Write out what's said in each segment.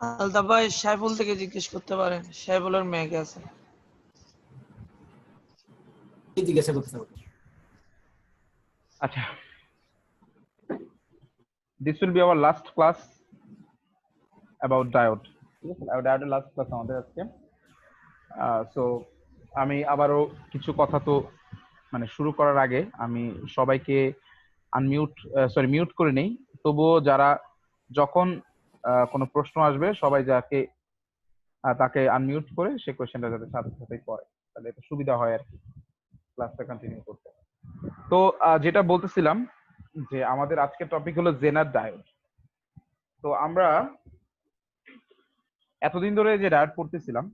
আলতাফ ভাই সাইফুল থেকে জিজ্ঞেস করতে পারেন, সাইফুলের মেয়ে আছে। জিজ্ঞাসা করতে হবে। আচ্ছা, this will be our last class about diode. ঠিক আছে, ডায়োডের লাস্ট ক্লাস আমাদের আজকে। সো আমি আবারও কিছু কথা তো মানে শুরু করার আগে আমি সবাইকে মিউট করে নেই। তবুও যারা যখন কোনো প্রশ্ন আসবে সবাই তাকে আনমিউট করে সে কোয়েশ্চেনটা যাতে সাথে সাথেই করে, তাহলে এটা সুবিধা হয় আর কি ক্লাসটা কন্টিনিউ করতে। তো যেটা বলতেছিলাম যে আমাদের আজকের টপিক হলো জেনার ডায়োড। তো আমরা এতদিন ধরে যে ডায়োড পড়তেছিলাম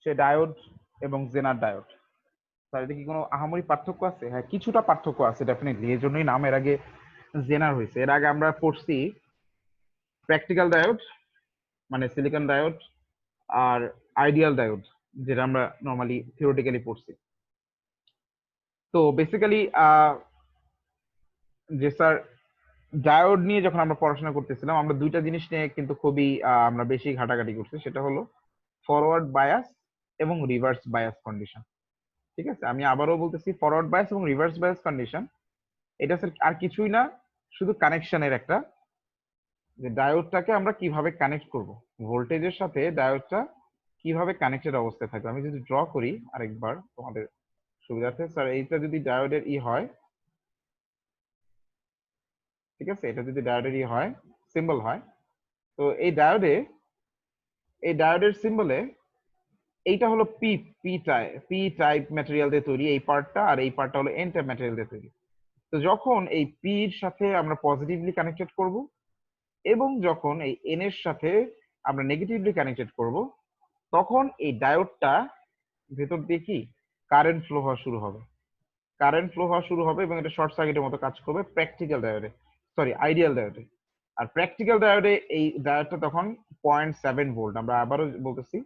সে ডায়োড এবং জেনার ডায়োড, তার এটা কি কোনো আহামরি পার্থক্য আছে? হ্যাঁ, কিছুটা পার্থক্য আছে ডেফিনেটলি, এই জন্যই নাম এর আগে জেনার হয়েছে। এর আগে আমরা পড়ছি প্র্যাকটিক্যাল ডায়োড মানে সিলিকন ডায়োড আর আইডিয়াল ডায়োড, যেটা আমরা নর্মালি থিওরিটিক্যালি পড়ছি। তো বেসিক্যালি যে স্যার ডায়োড নিয়ে যখন আমরা পড়াশোনা করতেছিলাম আমরা দুইটা জিনিস নিয়ে কিন্তু খুবই আমরা বেশি ঘাটাঘাটি করছি, সেটা হলো ফরওয়ার্ড বায়াস এবং রিভার্স বায়াস কন্ডিশন। ঠিক আছে, আমি আবারও বলতেছি ফরওয়ার্ড বায়াস এবং রিভার্স বায়াস কন্ডিশন এটা স্যার আর কিছুই না, শুধু কানেকশনের একটা, যে ডায়োডটাকে আমরা কিভাবে কানেক্ট করব, ভোল্টেজের সাথে ডায়োডটা কিভাবে কানেক্টেড অবস্থায় থাকবে। আমি যদি ড্র করি আরেকবার তোমাদের সুবিধার্থে, স্যার এইটা যদি ডায়োডের হয়, ঠিক আছে, এটা যদি ডায়োডের হয় সিম্বল হয়, তো এই ডায়োডের সিম্বলে এইটা হলো পি টাইপ ম্যাটেরিয়াল দিয়ে তৈরি এই পার্টটা, আর এই পার্টটা হলো এন টাইপ ম্যাটেরিয়াল দিয়ে তৈরি। তো যখন এই পি এর সাথে আমরা পজিটিভলি কানেক্টেড করব এবং যখন এই এন এর সাথে আমরা নেগেটিভলি কানেক্টেড করব, তখন এই ডায়োডটা ভেতর দিয়ে কি কারেন্ট ফ্লো হওয়া শুরু হবে, এবং এটা শর্ট সার্কিটের মতো কাজ করবে প্র্যাকটিক্যাল ডায়োডে, আইডিয়াল ডায়োডে। আর প্র্যাকটিক্যাল ডায়োডে এই ডায়োডটা তখন 0.7 ভোল্ট, আমরা আবারও বলতেছি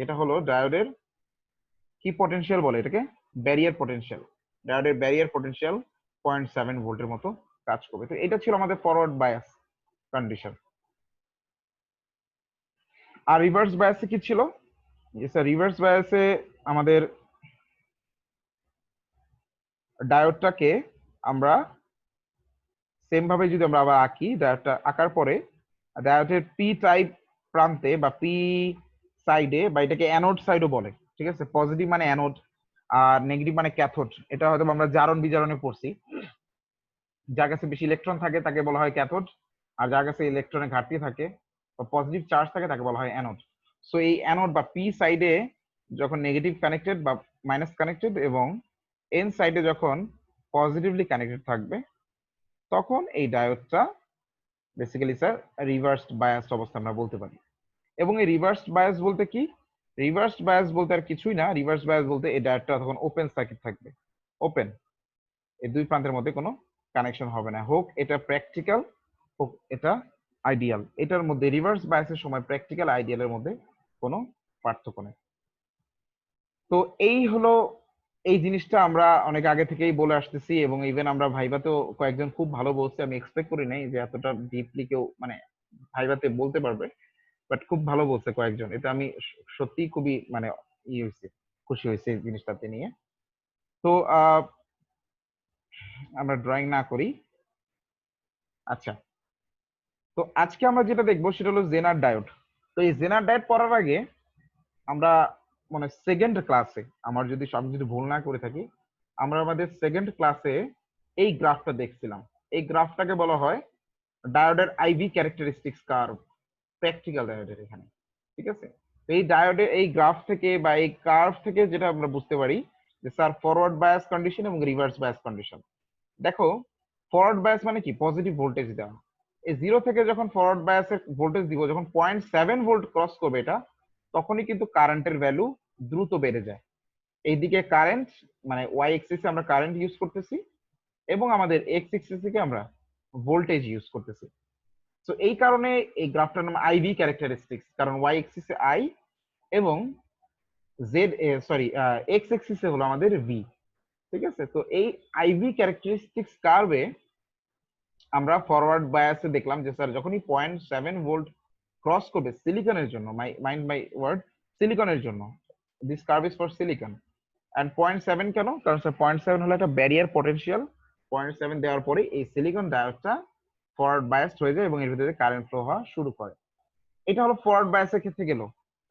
এটা হলো ডায়োডের কি পটেনশিয়াল বলে এটাকে, ব্যারিয়ার পটেনশিয়াল। ডায়োডের ব্যারিয়ার পটেনশিয়াল 0.7 ভোল্টের মতো কাজ করবে। তো এটা ছিল আমাদের ফরওয়ার্ড বায়াস কন্ডিশন। আর রিভার্স বায়াসে কি ছিল? রিভার্স বায়াসে আমাদের ডায়োডটাকে আমরা সেম ভাবে যদি আমরা আবার আঁকি, ডায়োডটা আঁকার পরে ডায়োডের পি টাইপ প্রান্তে বা পি সাইডে, বা এটাকে অ্যানোড সাইডও বলে, ঠিক আছে, পজিটিভ মানে অ্যানোড আর নেগেটিভ মানে ক্যাথোড। এটা হয়তো আমরা জারণ বিজারণে পড়ছি, যার কাছে বেশি ইলেকট্রন থাকে তাকে বলা হয় ক্যাথোড, আর যার কাছে ইলেকট্রনের ঘাটতি থাকে বা পজিটিভ চার্জ থাকে তাকে বলা হয় অ্যানোড। সো এই অ্যানোড বা পি সাইডে যখন নেগেটিভ কানেক্টেড বা মাইনাস কানেক্টেড এবং এন সাইডে যখন পজিটিভলি কানেক্টেড থাকবে, তখন এই ডায়োডটা বেসিক্যালি স্যার রিভার্সড বায়াসড অবস্থা আমরা বলতে পারি। এবং এই রিভার্সড বায়াস বলতে কি, রিভার্সড বায়াস বলতে আর কিছুই না, রিভার্স বায়াস বলতে এই ডায়োডটা তখন ওপেন সার্কিট থাকবে, ওপেন, এই দুই প্রান্তের মধ্যে কোনো কানেকশন হবে না, হোক এটা প্র্যাকটিক্যাল হোক এটা আইডিয়াল। এটার মধ্যে রিভার্স বায়াসের সময় প্র্যাকটিক্যাল আইডিয়ালের মধ্যে কোনো পার্থক্য নেই। তো এই হলো এই জিনিসটা আমরা অনেক আগে থেকেই বলে আসতেছি, এবং ইভেন আমরা ভাইভাতেও কয়েকজন খুব ভালো বলছে, আমি এক্সপেক্ট করি নাই যে এতটা ডিপলি কেউ মানে ভাইভাতে বলতে পারবে, বাট খুব ভালো বলছে কয়েকজন, এটা আমি সত্যি খুবই মানে হয়েছে, খুশি হয়েছে এই জিনিসটাতে নিয়ে। তো আমরা ড্রয়িং না করি। আচ্ছা, তো আজকে আমরা যেটা দেখবো সেটা হলো জেনার ডায়োড। তো এই জেনার ডায়োড পড়ার আগে আমরা মানে সেকেন্ড ক্লাসে, আমি যদি ভুল না করে থাকি, আমরা আমাদের সেকেন্ড ক্লাসে এই গ্রাফটা দেখছিলাম। এই গ্রাফটাকে বলা হয় ডায়োডের আইভি ক্যারেক্টারিস্টিক্স কার্ভ, প্র্যাকটিক্যাল ডায়োডের এখানে, ঠিক আছে। তো এই ডায়োডের এই গ্রাফ থেকে বা এই কার্ভ থেকে যেটা আমরা বুঝতে পারি যে স্যার ফরওয়ার্ড বায়াস কন্ডিশন এবং রিভার্স বায়াস কন্ডিশন। দেখো, ফরওয়ার্ড বায়াস মানে কি, পজিটিভ ভোল্টেজ দেওয়া। এই জিরো থেকে যখন ফরওয়ার্ড বায়াসের ভোল্টেজ দিব, যখন 0.7 ভোল্ট ক্রস করবে এটা, তখনই কিন্তু কারেন্টের ভ্যালু দ্রুত বেড়ে যায়। এইদিকে কারেন্ট মানে ওয়াই এক্সিসে আমরা কারেন্ট ইউজ করতেছি, এবং আমাদের এক্স এক্সিসে আমরা ভোল্টেজ ইউজ করতেছি। তো এই কারণে এই গ্রাফটার নাম আইভি ক্যারেক্টারিস্টিক্স, কারণ ওয়াই এক্সিসে আই এবং এক্স এক্সিসে হলো আমাদের ভি, ঠিক আছে। তো এই আইভি ক্যারেক্টারিস্টিক্স কার্ভে আমরা ফরওয়ার্ড বায়াসে দেখলাম যে স্যার যখনই 0.7 ভোল্ট ক্রস করবে সিলিকনের জন্য, মাইন্ড মাই ওয়ার্ড, সিলিকনের জন্য, this curve is for silicon. And 0.7 কেন? কারণ স্যার 0.7 হলো একটা ব্যারিয়ার পটেনশিয়াল। 0.7 দেওয়ার পরে এই সিলিকন ডায়োডটা ফরওয়ার্ড বায়াসড হয়ে যায় এবং এর ভিতরে কারেন্ট ফ্লো হওয়া শুরু করে। এটা হলো ফরওয়ার্ড বায়াসের ক্ষেত্রে গেল।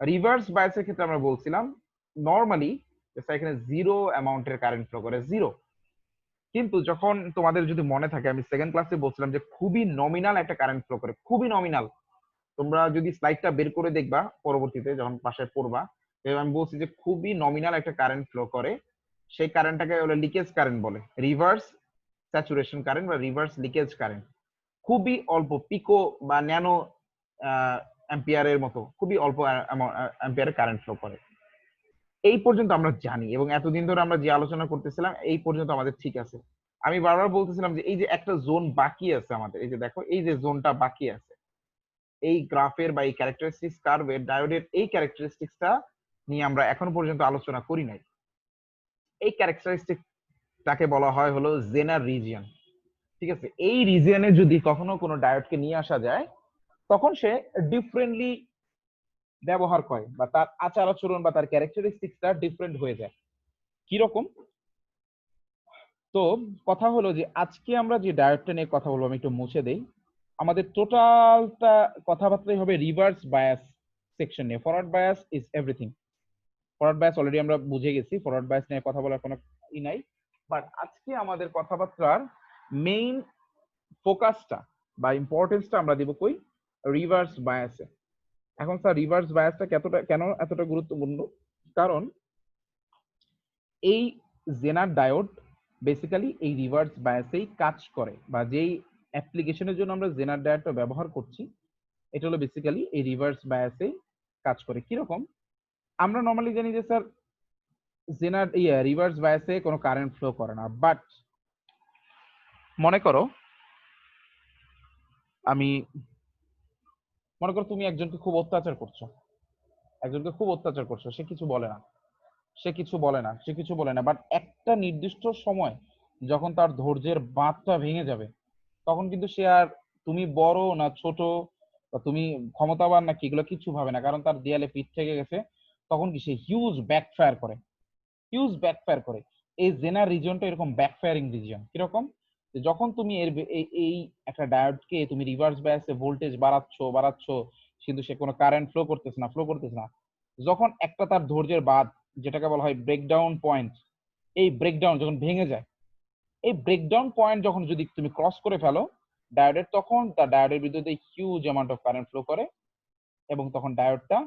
রিভার্স বায়াসের ক্ষেত্রে আমরা বলছিলাম নর্মালি এখানে জিরো অ্যামাউন্টের কারেন্ট ফ্লো করে, জিরো। কিন্তু যখন তোমাদের যদি মনে থাকে, আমি সেকেন্ড ক্লাসে বলছিলাম যে খুবই নমিনাল একটা কারেন্ট ফ্লো করে, খুবই নমিনাল। তোমরা যদি স্লাইডটা বের করে দেখবা পরবর্তীতে যখন বাসায় পড়বা, আমি বলছি যে খুবই নমিনাল একটা কারেন্ট ফ্লো করে, সেই কারেন্টটাকে লিকেজ কারেন্ট বলে, রিভার্স স্যাচুরেশন কারেন্ট বা রিভার্স লিকেজ কারেন্ট। খুবই অল্প পিকো বা ন্যানো অ্যাম্পিয়ারের মতো খুবই অল্প অ্যাম্পিয়ারের কারেন্ট ফ্লো করে। এই পর্যন্ত আমরা জানি এবং এতদিন ধরে আমরা যে আলোচনা করতেছিলাম এই পর্যন্ত আমাদের ঠিক আছে। আমি বারবার বলতেছিলাম যে এই যে একটা জোন বাকি আছে আমাদের, এই যে দেখো এই যে জোনটা বাকি আছে, এই গ্রাফের বা এই ক্যারেক্টারিস্টিক্স কার্ভের ডায়োডের এই ক্যারেক্টারিস্টিক্সটা নিয়ে আমরা এখন পর্যন্ত আলোচনা করি নাই। এই ক্যারেক্টারিস্টিকটাকে বলা হয় হলো জেনার রিজিয়ন। ঠিক আছে, এই রিজিয়নে যদি কখনো কোনো ডায়োডকে নিয়ে আসা যায় তখন সে ডিফারেন্টলি ব্যবহার করে বা তার আচার আচরণ বা তার ক্যারেক্টারিস্টিক্সটা ডিফারেন্ট হয়ে যায়। কিরকম? তো কথা হলো যে আজকে আমরা যে ডায়োডটা নিয়ে কথা বলবো, আমি একটু মুছে দেই। আমাদের টোটালটা কথাবার্তাই হবে রিভার্স বায়াস সেকশন নিয়ে। Forward bias is everything. Forward bias already আমরা বুঝে গেছি, ফরওয়ার্ড বায়াস নিয়ে কথা বলার কোনো ই নাই। বাট আজকে আমাদের কথাবার্তার মেইন ফোকাসটা বা ইম্পর্টেন্সটা আমরা দিব কই? রিভার্স বায়াসে। এখন স্যার রিভার্স বায়াসটা কেন এতটা গুরুত্বপূর্ণ? কারণ এই জেনার ডায়োড বেসিক্যালি এই রিভার্স বায়াসেই কাজ করে, বা যেই অ্যাপ্লিকেশনের জন্য আমরা জেনার ডায়োডটা ব্যবহার করছি এটা হলো বেসিক্যালি এই রিভার্স বায়াসেই কাজ করে। কিরকম? আমরা নর্মালি জানি যে স্যার জেনার রিভার্স বায়াসে কোনো কারেন্ট ফ্লো করে না, বাট মনে করো তুমি একজনকে খুব অত্যাচার করছো, সে কিছু বলে না, বাট একটা নির্দিষ্ট সময় যখন তার ধৈর্যের বাঁধটা ভেঙে যাবে তখন কিন্তু সে আর তুমি বড় না ছোট বা তুমি ক্ষমতাবান না কি এগুলো কিছু ভাবে না, কারণ তার দেয়ালে পিঠ থেকে গেছে। তখন কি সে হিউজ ব্যাকফায়ার করে। এই জেনার রিজিয়নটা এরকম ব্যাকফায়ারিং রিজিয়ন। কিরকম? যখন তুমি এই একটা ডায়োডকে তুমি রিভার্স বায়াসে ভোল্টেজ বাড়াচ্ছ কিন্তু সে কোনো কারেন্ট ফ্লো করতেছে না, যখন একটা তার ধৈর্যের বাঁধ, যেটাকে বলা হয় ব্রেকডাউন পয়েন্ট, এই ব্রেকডাউন যখন ভেঙে যায়, এই ব্রেকডাউন পয়েন্ট যখন যদি তুমি ক্রস করে ফেলো ডায়োডের, তখন তার ডায়োডের বিদ্যুতে huge amount of current flow করে এবং তখন ডায়োডটা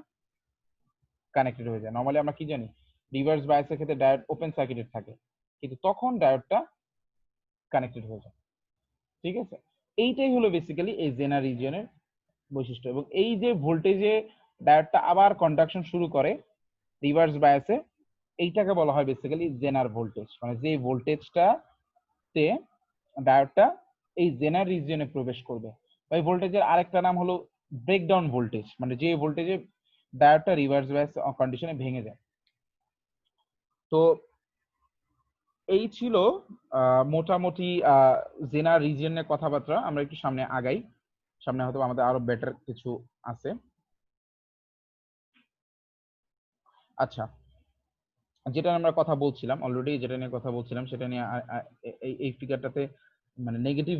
কানেক্টেড হয়ে যায়। নরমালি আমরা কি জানি, রিভার্স বায়াসের ক্ষেত্রে ডায়োড ওপেন সার্কিটেড থাকে, কিন্তু তখন ডায়োডটা কানেক্টেড হয়ে যায়। ঠিক আছে, এইটাই হলো বেসিক্যালি এই জেনার রিজিয়নের বৈশিষ্ট্য। এবং এই যে ভোল্টেজে ডায়োডটা আবার কন্ডাকশন শুরু করে রিভার্স বায়াসে, এইটাকে বলা হয় বেসিক্যালি জেনার ভোল্টেজ। মানে যে ভোল্টেজটাতে ডায়োডটা এই জেনার রিজিয়নে প্রবেশ করবে। এই ভোল্টেজের আরেকটা নাম হলো ব্রেকডাউন ভোল্টেজ, মানে যে ভোল্টেজে ডায়োডটা রিভার্স বায়াস কন্ডিশনে ভেঙে যায়। তো এই ছিল মোটামুটি জেনার রিজিয়নের কথাবার্তা। আমরা একটু সামনে আগাই, সামনে হয়তো আমাদের আরো বেটার কিছু আছে। আচ্ছা, যেটা আমরা কথা বলছিলাম অলরেডি, সেটা নিয়ে এই ফিগারটাতে মানে নেগেটিভ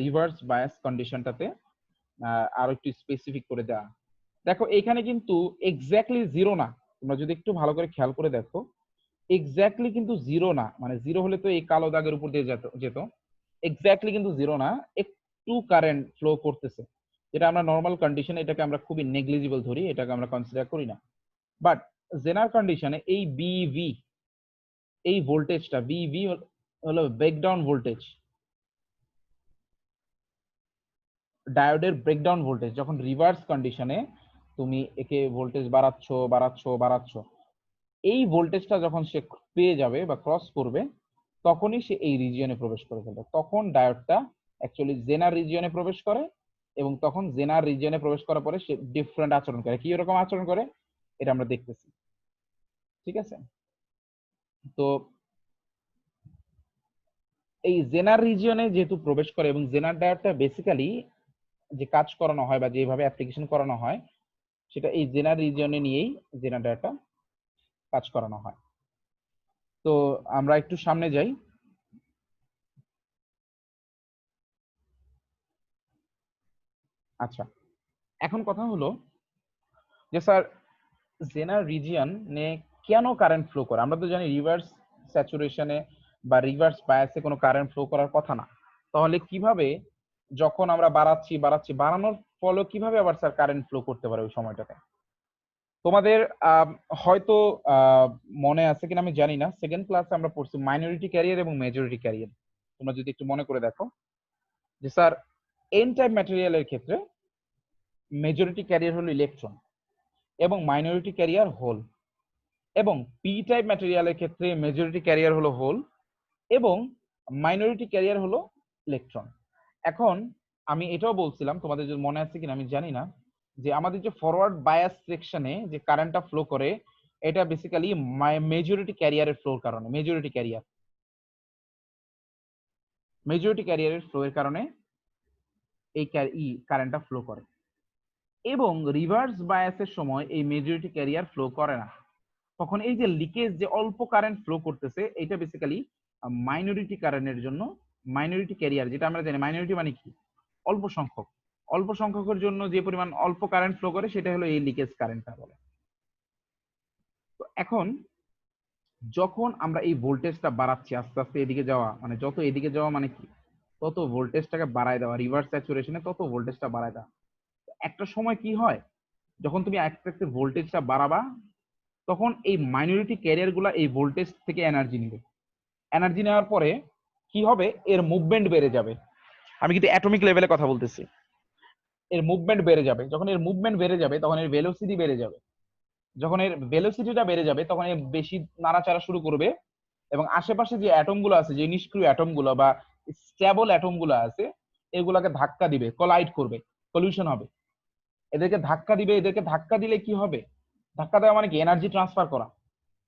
রিভার্স বায়াস কন্ডিশনটাতে আরো একটু স্পেসিফিক করে দেওয়া। দেখো এখানে কিন্তু এক্স্যাক্টলি জিরো না, তোমরা যদি একটু ভালো করে খেয়াল করে দেখো এক্স্যাক্টলি কিন্তু জিরো না, মানে জিরো হলে তো এই কালো দাগের উপর দিয়ে যেত। এক্স্যাক্টলি কিন্তু জিরো না, একটু কারেন্ট ফ্লো করতেছে, যেটা আমরা নর্মাল কন্ডিশনে এটাকে আমরা খুবই নেগলিজিবল ধরি, এটাকে আমরা কনসিডার করি না। বাট জেনার কন্ডিশনে এই বিভি, এই ভোল্টেজটা বিভি হলো ব্রেকডাউন ভোল্টেজ, ডায়োডের ব্রেকডাউন ভোল্টেজ। যখন রিভার্স কন্ডিশনে তুমি একে ভোল্টেজ বাড়াচ্ছ, এই ভোল্টেজটা যখন সে পেয়ে যাবে বা ক্রস করবে তখনই সে এই রিজিয়নে প্রবেশ করে ফেলবে। তখন ডায়োডটা অ্যাকচুয়ালি জেনার রিজিয়নে প্রবেশ করে এবং তখন জেনার রিজিয়নে প্রবেশ করার পরে সে ডিফারেন্ট আচরণ করে। কি রকম আচরণ করে এটা আমরা দেখতেছি। ঠিক আছে, তো এই জেনার রিজিয়নে যেহেতু প্রবেশ করে এবং জেনার ডায়োডটা বেসিক্যালি যে কাজ করানো হয় বা যেভাবে অ্যাপ্লিকেশন করানো হয় সেটা এই জেনার রিজিয়নে নিয়েই জেনার ডায়োডটা কাজ করানো হয়। তো আমরা একটু সামনে যাই। আচ্ছা, এখন কথা হলো যে স্যার জেনার রিজিয়নে কেন কারেন্ট ফ্লো করে? আমরা তো জানি রিভার্স স্যাচুরেশনে বা রিভার্স বায়াসে কোনো কারেন্ট ফ্লো করার কথা না। তাহলে কিভাবে যখন আমরা বাড়াচ্ছি বাড়ানোর ফলে কিভাবে আবার স্যার কারেন্ট ফ্লো করতে পারে ওই সময়টাতে? তোমাদের হয়তো মনে আছে কিনা আমি জানি না, সেকেন্ড ক্লাসে আমরা পড়ছি মাইনরিটি ক্যারিয়ার এবং মেজরিটি ক্যারিয়ার। তোমরা যদি একটু মনে করে দেখো যে স্যার এন টাইপ ম্যাটেরিয়ালের ক্ষেত্রে মেজরিটি ক্যারিয়ার হলো ইলেকট্রন এবং মাইনরিটি ক্যারিয়ার হোল, এবং পি টাইপ ম্যাটেরিয়ালের ক্ষেত্রে মেজরিটি ক্যারিয়ার হলো হোল এবং মাইনরিটি ক্যারিয়ার হলো ইলেকট্রন। এখন আমি এটাও বলছিলাম, তোমাদের যদি মনে আছে কিনা আমি জানি না, যে আমাদের যে ফরওয়ার্ড বায়াস সেকশনে যে কারেন্টটা ফ্লো করে এটা বেসিক্যালি মেজরিটি ক্যারিয়ারের ফ্লোর কারণে, মেজরিটি ক্যারিয়ারের ফ্লো এর কারণে এই কারেন্টটা ফ্লো করে। এবং রিভার্স বায়াসের সময় এই মেজরিটি ক্যারিয়ার ফ্লো করে না। তখন এই যে লিকেজ, যে অল্প কারেন্ট ফ্লো করতেছে, এটা বেসিক্যালি মাইনরিটি কারেন্টের জন্য, মাইনরিটি ক্যারিয়ার যেটা আমরা জানি, মাইনরিটি মানে কি, অল্প সংখ্যক, অল্প সংখ্যকের জন্য যে পরিমাণ অল্প কারেন্ট ফ্লো করে সেটা হলো এই লিকেজ কারেন্টটা বলে। তো এখন যখন আমরা এই ভোল্টেজটা বাড়াচ্ছি আস্তে আস্তে এদিকে যাওয়া, মানে যত এদিকে যাওয়া মানে কি, তত ভোল্টেজটাকে বাড়ায় দেওয়া, রিভার্স স্যাচুরেশনে তত ভোল্টেজটা বাড়ায় দেওয়া। একটা সময় কি হয়, যখন তুমি আস্তে আস্তে ভোল্টেজটা বাড়াবা তখন এই মাইনরিটি ক্যারিয়ার গুলা এই ভোল্টেজ থেকে এনার্জি নিবে। এনার্জি নেওয়ার পরে কি হবে, এর মুভমেন্ট বেড়ে যাবে। আমি কিন্তু অ্যাটমিক লেভেলে কথা বলতেছি। এর মুভমেন্ট বেড়ে যাবে, যখন এর মুভমেন্ট বেড়ে যাবে তখন এর ভেলোসিটি বেড়ে যাবে। যখন এর ভেলোসিটিটা বেড়ে যাবে তখন এর বেশি নাড়াচাড়া শুরু করবে এবং আশেপাশে যে অ্যাটম গুলো আছে, যে নিষ্ক্রিয় অ্যাটম গুলো বা স্টেবল অ্যাটম গুলো আছে, এগুলাকে ধাক্কা দিবে, কোলাইড করবে, কলিউশন হবে। এদেরকে ধাক্কা দিবে, এদেরকে ধাক্কা দিলে কি হবে, ধাক্কা দেওয়া মানে কি, এনার্জি ট্রান্সফার করা।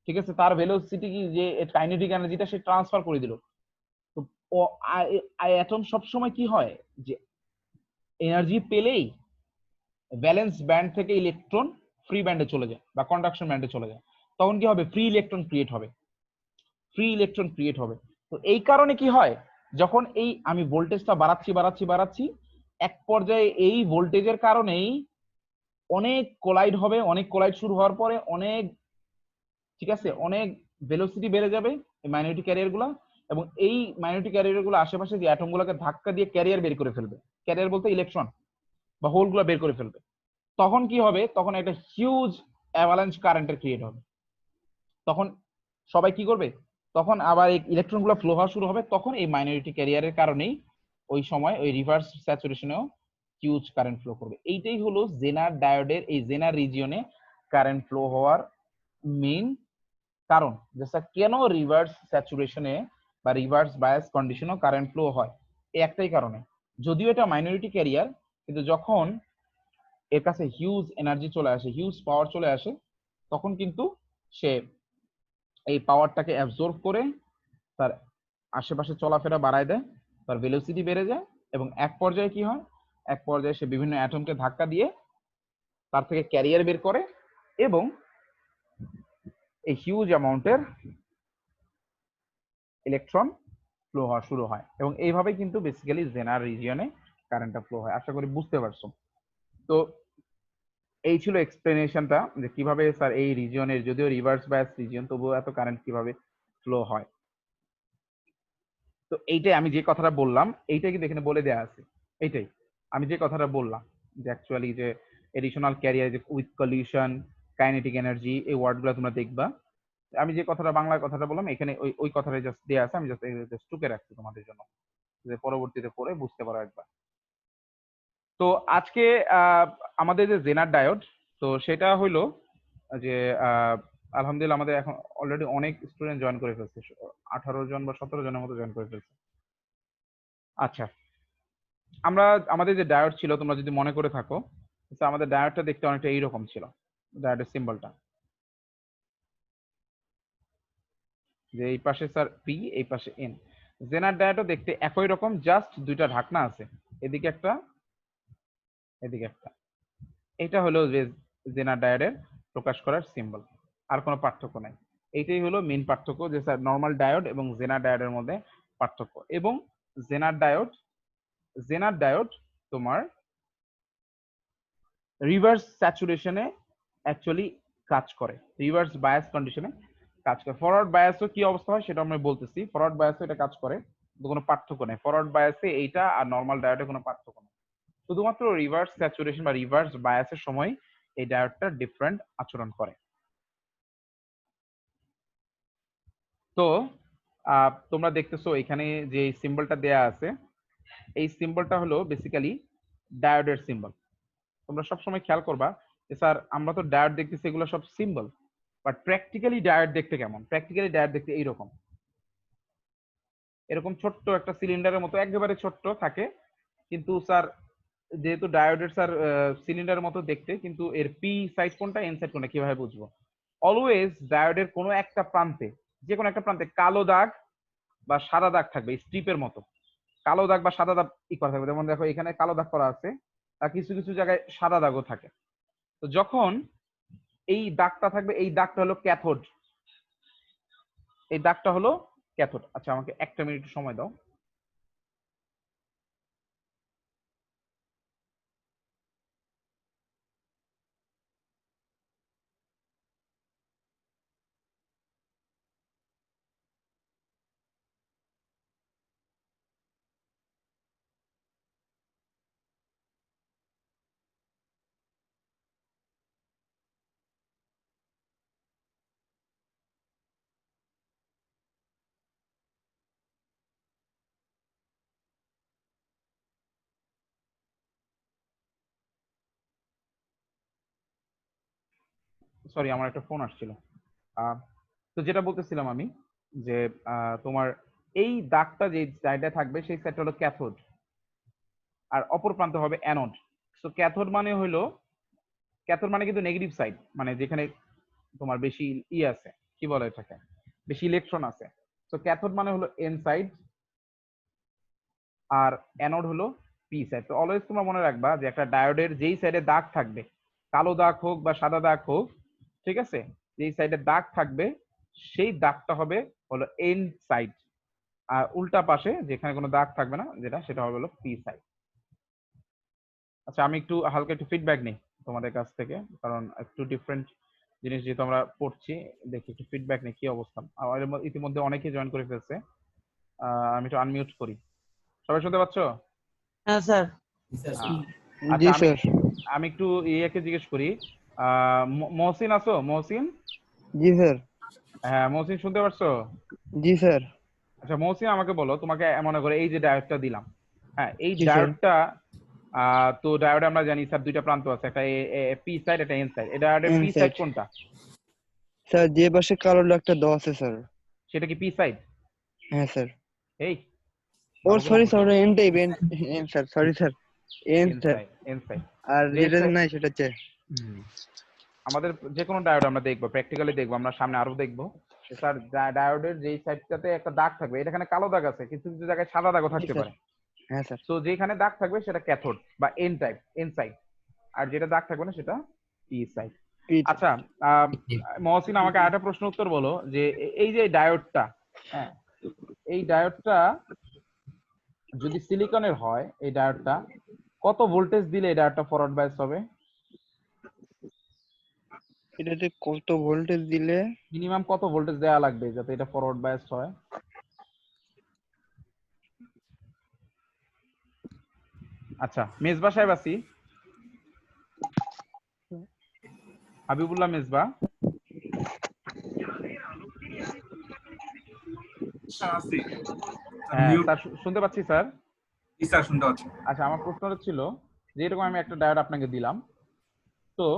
ঠিক আছে, তার ভেলোসিটি কি, যে কাইনেটিক এনার্জিটা সে ট্রান্সফার করে দিল। তো অ্যাটম সবসময় কি হয়, যে এনার্জি পেলেই ব্যালেন্স ব্যান্ড থেকে ইলেকট্রন ফ্রি ব্যান্ডে চলে যায় বা কন্ডাকশন ব্যান্ডে চলে যায়। তখন কি হবে, ফ্রি ইলেকট্রন ক্রিয়েট হবে, ফ্রি ইলেকট্রন ক্রিয়েট হবে। তো এই কারণে কি হয়, যখন এই আমি ভোল্টেজটা বাড়াচ্ছি এক পর্যায়ে এই ভোল্টেজের কারণেই অনেক কোলাইড হবে, অনেক কোলাইড শুরু হওয়ার পরে অনেক, ঠিক আছে, অনেক ভেলোসিটি বেড়ে যাবে এই মাইনরিটি ক্যারিয়ার গুলা, এবং এই মাইনরিটি ক্যারিয়ার গুলো আশেপাশে যে অ্যাটম গুলোকে ধাক্কা দিয়ে ক্যারিয়ার বের করে ফেলবে। ক্যারিয়ার বলতে ইলেকট্রন বা হোল গুলো বের করে ফেলবে। তখন কি হবে, তখন একটা হিউজ অ্যাভালাঞ্চ কারেন্টের ক্রিয়েট হবে। তখন সবাই কি করবে, তখন আবার এই ইলেকট্রন গুলো ফ্লো হওয়া শুরু হবে। তখন এই মাইনরিটি ক্যারিয়ারের কারণেই ওই সময় ওই রিভার্স স্যাচুরেশনেও হিউজ কারেন্ট ফ্লো করবে। এইটাই হলো জেনার ডায়োডের এই জেনার রিজিয়নে কারেন্ট ফ্লো হওয়ার মেইন কারণ, যে স্যার কেন রিভার্স স্যাচুরেশনে বা রিভার্স বায়াস কন্ডিশনেও কারেন্ট ফ্লো হয়, এই একটাই কারণে। যদিও এটা মাইনরিটি ক্যারিয়ার, কিন্তু যখন এর কাছে হিউজ এনার্জি চলে আসে, হিউজ পাওয়ার চলে আসে, তখন কিন্তু সে এই পাওয়ারটাকে অ্যাবজর্ব করে তার আশেপাশে চলাফেরা বাড়ায় দেয়, তার ভেলোসিটি বেড়ে যায়, এবং এক পর্যায়ে কি হয়, এক পর্যায়ে সে বিভিন্ন অ্যাটমকে ধাক্কা দিয়ে তার থেকে ক্যারিয়ার বের করে এবং এই হিউজ অ্যামাউন্টের ইলেকট্রন ফ্লো হওয়া শুরু হয়। এবং এইভাবে কিন্তু বেসিক্যালি জেনার রিজিয়নে কারেন্টটা ফ্লো হয়। আশা করি বুঝতে পারছো। তো এই ছিল এক্সপ্লেনেশনটা, যে কিভাবে স্যার এই রিজিয়নের, যদিও রিভার্স বায়াস রিজিয়ন, তবুও এত কারেন্ট কিভাবে ফ্লো হয়। তো এইটাই আমি যে কথাটা বললাম, এইটাই কিন্তু এখানে বলে দেওয়া আছে। এইটাই আমি যে কথাটা বললাম, যে অ্যাকচুয়ালি যে এডিশনাল ক্যারিয়ার, যে উইথ কলিউশন, কাইনেটিক এনার্জি, এই ওয়ার্ডগুলো তোমরা দেখবা। আমি যে কথাটা বাংলার কথাটা বললাম এখানে ওই কথাটা জাস্ট দেওয়া আছে, আমি জাস্ট টুকে রাখছি তোমাদের জন্য, যে পরবর্তীতে পড়ে বুঝতে পারো একবার। তো আজকে আমাদের যে জেনার ডায়োড, তো সেটা হইলো যে আলহামদুলিল্লাহ আমাদের এখন অলরেডি অনেক স্টুডেন্ট জয়েন করে ফেলছে, 18 জন বা 17 জনের মতো জয়েন করে ফেলছে। আচ্ছা, আমরা আমাদের যে ডায়োড ছিল, তোমরা যদি মনে করে থাকো, আমাদের ডায়োডটা দেখতে অনেকটা এইরকম ছিল, ডায়োডের সিম্বলটা, যে এই পাশে স্যার পি, এই পাশে এন। জেনার ডায়োডও দেখতে একই রকম, জাস্ট দুইটা ঢাকনা আছে, এদিকে একটা এদিকে একটা। এটা হলো যে জেনার ডায়োডের প্রকাশ করার সিম্বল, আর কোনো পার্থক্য নাই। এইটাই হলো মেইন পার্থক্য, যে স্যার নর্মাল ডায়োড এবং জেনার ডায়োডের মধ্যে পার্থক্য। এবং জেনার ডায়োড তোমার রিভার্স স্যাচুরেশনে অ্যাকচুয়ালি কাজ করে, রিভার্স বায়াস কন্ডিশনে কাজ করে। ফরওয়ার্ড বায়াসও কি অবস্থা হয় সেটা আমরা বলতেছি। ফরওয়ার্ড বায়াসও এটা কাজ করে, কিন্তু কোনো পার্থক্য নেই। ফরওয়ার্ড বায়াসে এইটা আর নর্মাল ডায়োডে কোনো পার্থক্য নেই, শুধুমাত্র রিভার্স স্যাচুরেশন বা রিভার্স বায়াসের সময় এই ডায়োডটা ডিফারেন্ট আচরণ করে। তো তোমরা দেখতেছো এখানে যে সিম্বলটা দেয়া আছে, এই সিম্বলটা হলো বেসিক্যালি ডায়োডের সিম্বল। তোমরা সবসময় খেয়াল করবা যে স্যার আমরা তো ডায়োড দেখতেছি এগুলো সব সিম্বল, বাট প্র্যাকটিক্যালি ডায়োড দেখতে কেমন? প্র্যাকটিক্যালি ডায়োড দেখতে এইরকম, এরকম ছোট্ট একটা সিলিন্ডারের মতো একেবারে ছোট্ট থাকে। কিন্তু স্যার যেহেতু ডায়োডের স্যার সিলিন্ডারের মতো দেখতে, কিন্তু এর পি সাইড কোনটা এন সাইড কোনটা কিভাবে বুঝবো? অলওয়েজ ডায়োডের কোনো একটা প্রান্তে, যে কোনো একটা প্রান্তে কালো দাগ বা সাদা দাগ থাকবে, স্ট্রিপের মতো কালো দাগ বা সাদা দাগ করা থাকবে। যেমন দেখো এখানে কালো দাগ করা আছে, আর কিছু কিছু জায়গায় সাদা দাগও থাকে। তো যখন এই দাগটা থাকবে, এই দাগটা হলো ক্যাথোড, এই দাগটা হলো ক্যাথোড। আচ্ছা আমাকে একটা মিনিট সময় দাও। সরি, আমার একটা ফোন আসছিল। তো যেটা বলতেছিলাম আমি, যে তোমার এই দাগটা যে সাইডে থাকবে সেই সাইডটা হলো ক্যাথোড, আর অপর প্রান্ত হবে অ্যানোড। তো ক্যাথোড মানে হলো, ক্যাথোড মানে কিন্তু নেগেটিভ সাইড, মানে যেখানে তোমার বেশি আছে, কি বলে এটাকে, বেশি ইলেকট্রন আছে। তো ক্যাথোড মানে হলো এন সাইড, আর অ্যানোড হলো পি সাইড। তো অলওয়েজ তোমরা মনে রাখবা যে একটা ডায়োডের যেই সাইডে দাগ থাকবে, কালো দাগ হোক বা সাদা দাগ হোক, ঠিক আছে, যেই সাইডে দাগ থাকবে সেই দাগটা হবে হলো এন সাইড, আর উল্টা পাশে যেখানে কোনো দাগ থাকবে না, যেটা সেটা হবে হলো পি সাইড। আচ্ছা আমি একটু হালকা একটু ফিডব্যাক নিই তোমাদের কাছ থেকে, কারণ একটু ডিফারেন্ট জিনিস যেহেতু আমরা পড়ছি, দেখি একটু ফিডব্যাক নিই কি অবস্থা। আমাদের ইতিমধ্যে অনেকেই জয়েন করে ফেলছে। আমি একটু আনমিউট করি। সবাই শুনতে পাচ্ছ? হ্যাঁ স্যার। আচ্ছা আমি একটু ইয়েকে জিজ্ঞেস করি, মহসিন আছো? মহসিন? জি স্যার। হ্যাঁ মহসিন শুনতে পারছো? জি স্যার। আচ্ছা মহসিন আমাকে বলো, তোমাকে মনে করে এই যে ডায়োডটা দিলাম, হ্যাঁ এই জি স্যার। ডায়োডটা, তো ডায়োডে আমরা জানি স্যার দুইটা প্রান্ত আছে, একটা পি সাইড একটা এন সাইড। এটা ডায়োডের পি সাইড কোনটা? স্যার যে পাশে কালো দাগটা দেওয়া আছে স্যার। সেটা কি পি সাইড? হ্যাঁ স্যার। এই ও sorry sir, N type, N sir, sorry sir, N sir. N side. আর যেটা নাই সেটা হচ্ছে, আমাদের যে কোনো ডায়োড আমরা দেখবো, প্র্যাকটিক্যালি দেখবো, আমরা সামনে আরো দেখবো স্যার। ডায়োডের যেই সাইডটাতে একটা দাগ থাকবে, এটা এখানে কালো দাগ আছে, কিছু কিছু জায়গায় সাদা দাগও থাকতে পারে। হ্যাঁ স্যার। তো যেখানে দাগ থাকবে সেটা ক্যাথোড বা এন টাইপ, এন সাইড, আর যেটা দাগ থাকবে না সেটা পি সাইড। আচ্ছা মহসিন আমাকে আরেকটা প্রশ্ন উত্তর বলো, যে এই যে ডায়োডটা, হ্যাঁ এই ডায়োডটা যদি সিলিকনের হয়, এই ডায়োডটা কত ভোল্টেজ দিলে এই ডায়োডটা ফরওয়ার্ড বায়াস হবে? এটাতে কত ভোল্টেজ দিলে, মিনিমাম কত ভোল্টেজ দেওয়া লাগবে যাতে এটা ফরওয়ার্ড বায়াস হয়? আচ্ছা মেজবা সাহেব আছি, হাবিবুল্লাহ মেজবা। হ্যাঁ স্যার শুনতে পাচ্ছি স্যার। জি স্যার শুনতে পাচ্ছি। আচ্ছা আমার প্রশ্নটা ছিল যে এরকম আমি একটা ডায়োড আপনাকে দিলাম, তো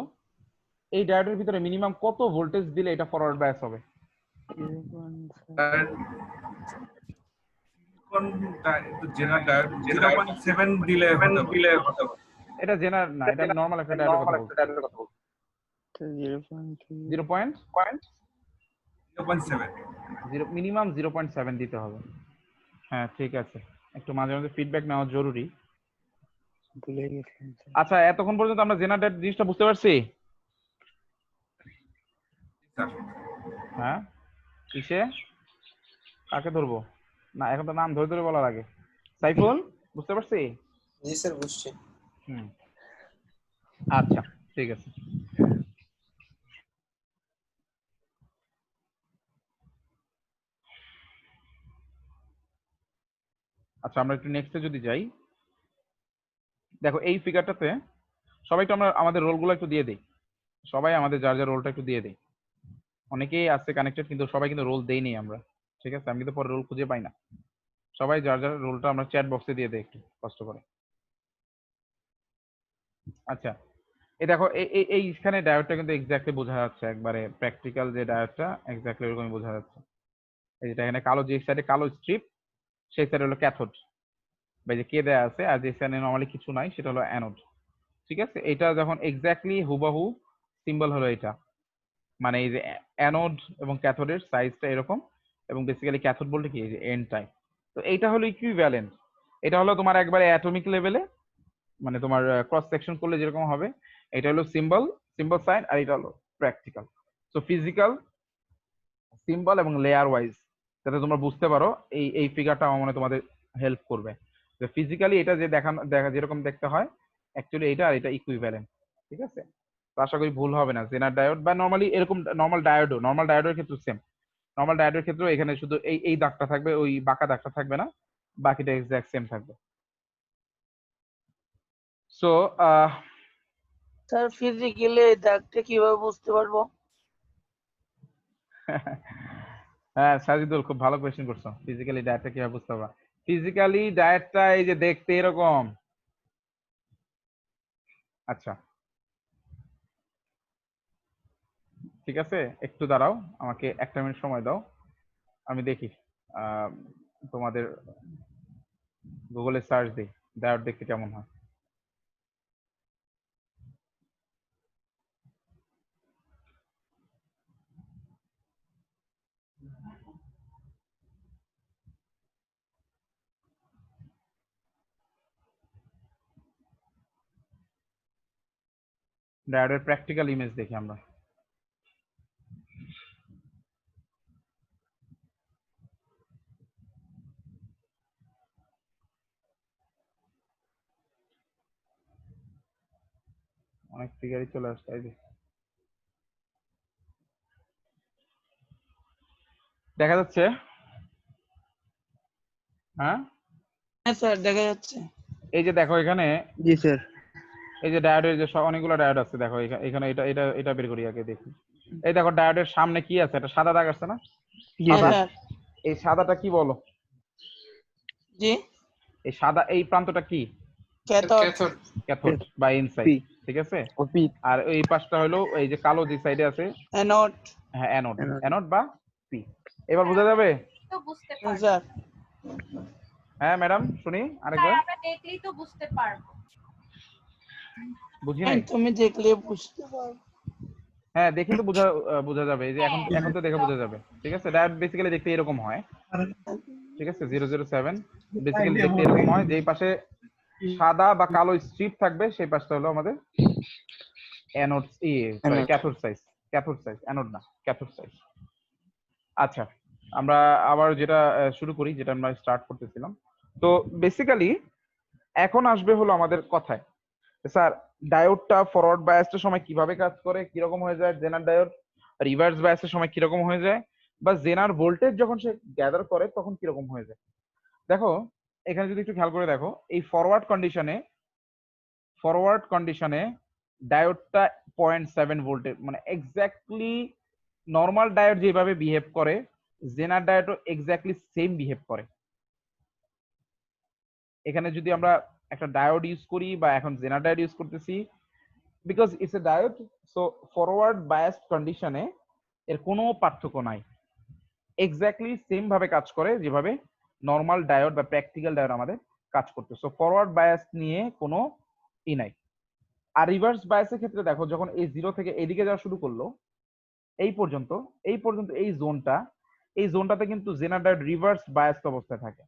এই ডায়োডের ভিতরে মিনিমাম কত ভোল্টেজ দিলে এটা ফরওয়ার্ড বায়াস হবে? এটা জেনার না, এটা নরমাল একটা ডায়োডের কথা বলছি। 0.7 মিনিমাম 0.7 দিতে হবে। হ্যাঁ ঠিক আছে, একটু মাঝে মাঝে ফিডব্যাক নেওয়া জরুরি। ভুলে গেছিলাম স্যার। আচ্ছা, এতক্ষণ পর্যন্ত আমরা জেনার ডায়োড জিনিসটা বুঝতে পারছি? হ্যাঁ, কিসে কাকে ধরবো? না, এখন তো নাম ধরে ধরে বলার আগে। সাইফুল, বুঝতে পারছি? জি স্যার বুঝছি। হুম, আচ্ছা, ঠিক আছে। আচ্ছা, আমরা একটু নেক্সটে যদি যাই, দেখো এই ফিগারটাতে সবাই একটু আমরা আমাদের রোলগুলো একটু দিয়ে দিই। সবাই আমাদের যার যার রোলটা একটু দিয়ে দিই। অনেকেই আছে কানেক্টেড, কিন্তু সবাই কিন্তু রোল দেইনি আমরা। ঠিক আছে, আমি কিন্তু পরে রোল খুঁজে পাই না। সবাই যার যার রোলটা আমরা চ্যাট বক্সে দিয়ে দিই একটু কষ্ট করে। আচ্ছা, এই দেখো এইখানে ডায়োডটা কিন্তু এক্স্যাক্টলি বোঝা যাচ্ছে, একবারে প্র্যাকটিক্যাল যে ডায়োডটা এক্স্যাক্টলি এরকমই বোঝা যাচ্ছে। এই যেটা এখানে কালো, যে সাইডে কালো স্ট্রিপ সেই সাইডে হলো ক্যাথোড, বা যে কে দেয়া আছে, আর যে সাইডে নরমালি কিছু নাই সেটা হলো অ্যানোড। ঠিক আছে, এটা যখন এক্স্যাক্টলি হুবাহু সিম্বল হলো এটা, মানে এই যে অ্যানোড এবং ক্যাথোডের সাইজটা এরকম, এবং বেসিক্যালি ক্যাথোড বলতে কি, এই যে এন টাইপ। তো এইটা হলো ইকুইভ্যালেন্ট। এটা হলো তোমার একবারে অ্যাটমিক লেভেলে, মানে তোমার ক্রস সেকশন করলে যেরকম হবে, এটা হলো সিম্বল সাইন, আর এটা হলো প্র্যাকটিক্যাল। সো ফিজিক্যাল, সিম্বল এবং লেয়ার ওয়াইজ, যাতে তোমরা বুঝতে পারো, এই ফিগারটা আমার মনে হয় তোমাদের হেল্প করবে। যে ফিজিক্যালি এটা যে দেখা যেরকম দেখতে হয়, অ্যাকচুয়ালি এটা আর এটা ইকুইভ্যালেন্ট। ঠিক আছে, তো আশা করি ভুল হবে না। জেনার ডায়োড বা নরমালি এরকম নরমাল ডায়োডের ক্ষেত্রে সেম। নরমাল ডায়োডের ক্ষেত্রে এখানে শুধু এই দাগটা থাকবে, ওই বাঁকা দাগটা থাকবে না, বাকিটা এক্সাক্ট সেম থাকবে। সো স্যার ফিজিক্যালি এই দাগটা কিভাবে বুঝতে পারবো? হ্যাঁ সাজিদুল, খুব ভালো কোয়েশ্চেন করছো। ফিজিক্যালি ডায়েটটা কিভাবে বুঝতে পারবা? ফিজিক্যালি ডায়েটটা এই যে দেখতে এরকম। আচ্ছা, ঠিক আছে, একটু দাঁড়াও, আমাকে একটা মিনিট সময় দাও, আমি দেখি তোমাদের গুগলে সার্চ দিই ডায়েট দেখতে কেমন হয়। ডায়েটের প্র্যাকটিক্যাল ইমেজ দেখি আমরা। অনেক ফিগারই চলে আসছে, এই যে দেখা যাচ্ছে। হ্যাঁ হ্যাঁ স্যার দেখা যাচ্ছে। এই যে দেখো এখানে, জি স্যার। এই যে ডায়োডের যে অনেকগুলো ডায়োড আছে, দেখো এখানে এটা এটা এটা বের করি আগে দেখি। এই দেখো ডায়োডের সামনে কি আছে, একটা সাদা দাগ আছে না? জি হ্যাঁ স্যার। স্যার। এই সাদাটা কি বলো? জি এই সাদা এই প্রান্তটা কি? ক্যাথোড। ক্যাথোড। ক্যাথোড বা ইনসাইড। পি। ঠিক আছে, ও পি। আর এই পাশটা হলো এই যে কালো যে সাইডে আছে, অ্যানোড। হ্যাঁ অ্যানোড। অ্যানোড। অ্যানোড বা পি। এবার বোঝা যাবে? তো বুঝতে হ্যাঁ পারবো। স্যার। হ্যাঁ ম্যাডাম, শুনি আরেকবার। স্যার আমরা দেখলেই তো বুঝতে পারবো। বুঝি হ্যাঁ নাই? তুমি দেখলে বুঝতে পারবে। হ্যাঁ দেখে তো বোঝা যাবে, এই যে এখন তো দেখে বোঝা যাবে। ঠিক আছে, ডায়োড বেসিক্যালি দেখতে এরকম হয়। ঠিক আছে, 007 বেসিক্যালি দেখতে এরকম হয়, যেই পাশে সাদা বা কালো স্ট্রিপ থাকবে সেই পাশটা হলো আমাদের anode, sorry cathode size. Anode না, ক্যাথোড সাইজ। আচ্ছা, আমরা আবার যেটা শুরু করি, যেটা আমরা স্টার্ট করতেছিলাম। তো বেসিক্যালি এখন আসবে হলো আমাদের কথায়, স্যার ডায়োডটা ফরওয়ার্ড বায়াসের সময় কিভাবে কাজ করে, কিরকম হয়ে যায় জেনার ডায়োড, রিভার্স বায়াসের সময় কিরকম হয়ে যায়, বা জেনার ভোল্টেজ যখন সে গ্যাদার করে তখন কিরকম হয়ে যায়। দেখো এখানে যদি একটু খেয়াল করে দেখো, এই ফরওয়ার্ড কন্ডিশনে ডায়োডটা 0.7 ভোল্টের, মানে এক্স্যাক্টলি নর্মাল ডায়োড যেভাবে বিহেভ করে, জেনার ডায়োডও এক্স্যাক্টলি সেম বিহেভ করে। এখানে যদি আমরা একটা ডায়োড ইউজ করি, বা এখন জেনার ডায়োড ইউজ করতেছি, because it's a diode, so forward biased কন্ডিশনে এর কোনো পার্থক্য নাই, এক্স্যাক্টলি সেম ভাবে কাজ করে যেভাবে নর্মাল ডায়োড বা প্র্যাকটিক্যাল ডায়োড আমাদের কাজ করতে। সো ফরওয়ার্ড বায়াস নিয়ে কোনো নাই। আর রিভার্স বায়াসের ক্ষেত্রে দেখো, যখন এই জিরো থেকে এদিকে যাওয়া শুরু করলো, এই পর্যন্ত এই জোনটাতে কিন্তু জেনার ডায়োড রিভার্স বায়াসড অবস্থায় থাকে।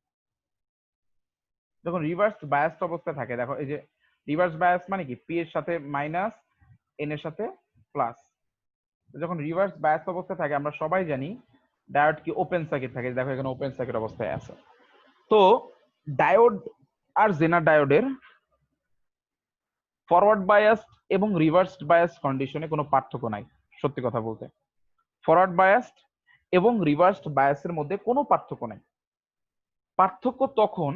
যখন রিভার্স বায়াসড অবস্থায় থাকে, দেখো এই যে রিভার্স বায়াস মানে কি পি এর সাথে মাইনাস এন এর সাথে প্লাস। যখন রিভার্স বায়াস অবস্থায় থাকে আমরা সবাই জানি ডায়োড কি ওপেন সার্কিট থাকে, দেখো এখানে ওপেন সার্কিট অবস্থায় আছে। তো ডায়োড আর জেনার ডায়োডের ফরওয়ার্ড বায়াস এবং রিভার্সড বায়াস কন্ডিশনে কোনো পার্থক্য নাই। সত্যি কথা বলতে ফরওয়ার্ড বায়াসড এবং রিভার্সড বায়াসের মধ্যে কোনো পার্থক্য নাই। পার্থক্য তখন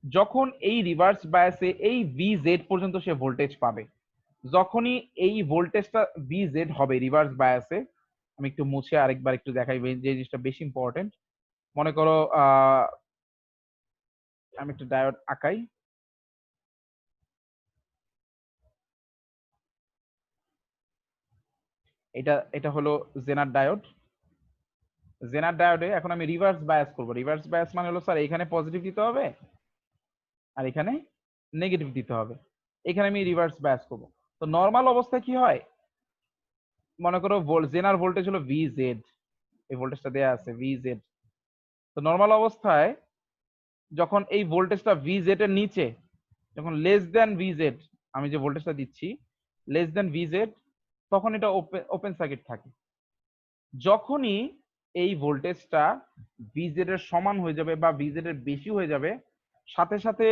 যখন এই রিভার্স বায়াসে এই VZ পর্যন্ত সে ভোল্টেজ পাবে। যখনই এই ভোল্টেজটা VZ হবে রিভার্স বায়াসে, আমি একটু মুছে আরেকবার একটু দেখাই যে জিনিসটা বেশি ইম্পর্টেন্ট। মনে করো আমি একটু ডায়োড আঁকাই। এটা হলো জেনার ডায়োড। জেনার ডায়োডে এখন আমি রিভার্স বায়াস করব। রিভার্স বায়াস মানে হলো স্যার এখানে পজিটিভ দিতে হবে আর এখানে নেগেটিভ দিতে হবে। এখানে আমি রিভার্স বায়াস করব। তো নর্মাল অবস্থায় কি হয়, মনে করো জেনার ভোল্টেজ হলো VZ, এই ভোল্টেজটা দেয়া আছে VZ। তো নর্মাল অবস্থায় যখন এই ভোল্টেজটা VZ এর নিচে, যখন লেস দেন VZ, আমি যে ভোল্টেজটা দিচ্ছি লেস দেন VZ, তখন এটা ওপেন সার্কিট থাকে। যখনই এই ভোল্টেজটা VZ এর সমান হয়ে যাবে বা VZ এর বেশি হয়ে যাবে, সাথে সাথে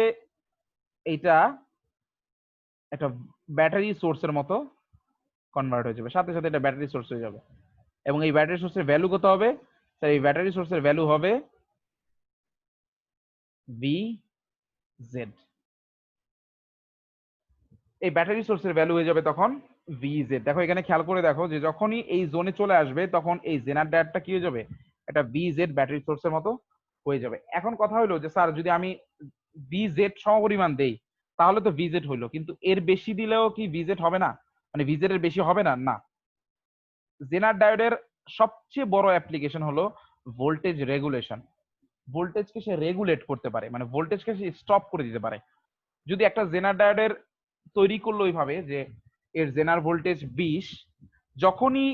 এটা একটা ব্যাটারি সোর্সের মতো কনভার্ট হয়ে যাবে, সাথে সাথে এটা ব্যাটারি সোর্স হয়ে যাবে। এবং এই ব্যাটারি সোর্সের ভ্যালু কত হবে, এই ব্যাটারি সোর্সের ভ্যালু হবে VZ। এই ব্যাটারি সোর্সের ভ্যালু হয়ে যাবে তখন VZ। দেখো এখানে খেয়াল করে দেখো যে যখনই এই জোনে চলে আসবে তখন এই জেনার ডায়োডটা কি হয়ে যাবে, একটা VZ ব্যাটারি সোর্সের মতো হয়ে যাবে। এখন কথা হলো যে স্যার যদি আমি VZ সমপরিমাণ দেই তাহলে তো VZ হইলো, কিন্তু এর বেশি দিলেও কি VZ হবে না, মানে VZ এর বেশি হবে না? না। জেনার ডায়োডের সবচেয়ে বড় অ্যাপ্লিকেশন হলো ভোল্টেজ রেগুলেশন। ভোল্টেজকে সে রেগুলেট করতে পারে, মানে ভোল্টেজকে সে স্টপ করে দিতে পারে। যদি একটা জেনার ডায়োডের তৈরি করলো এইভাবে যে এর জেনার ভোল্টেজ 20, যখনই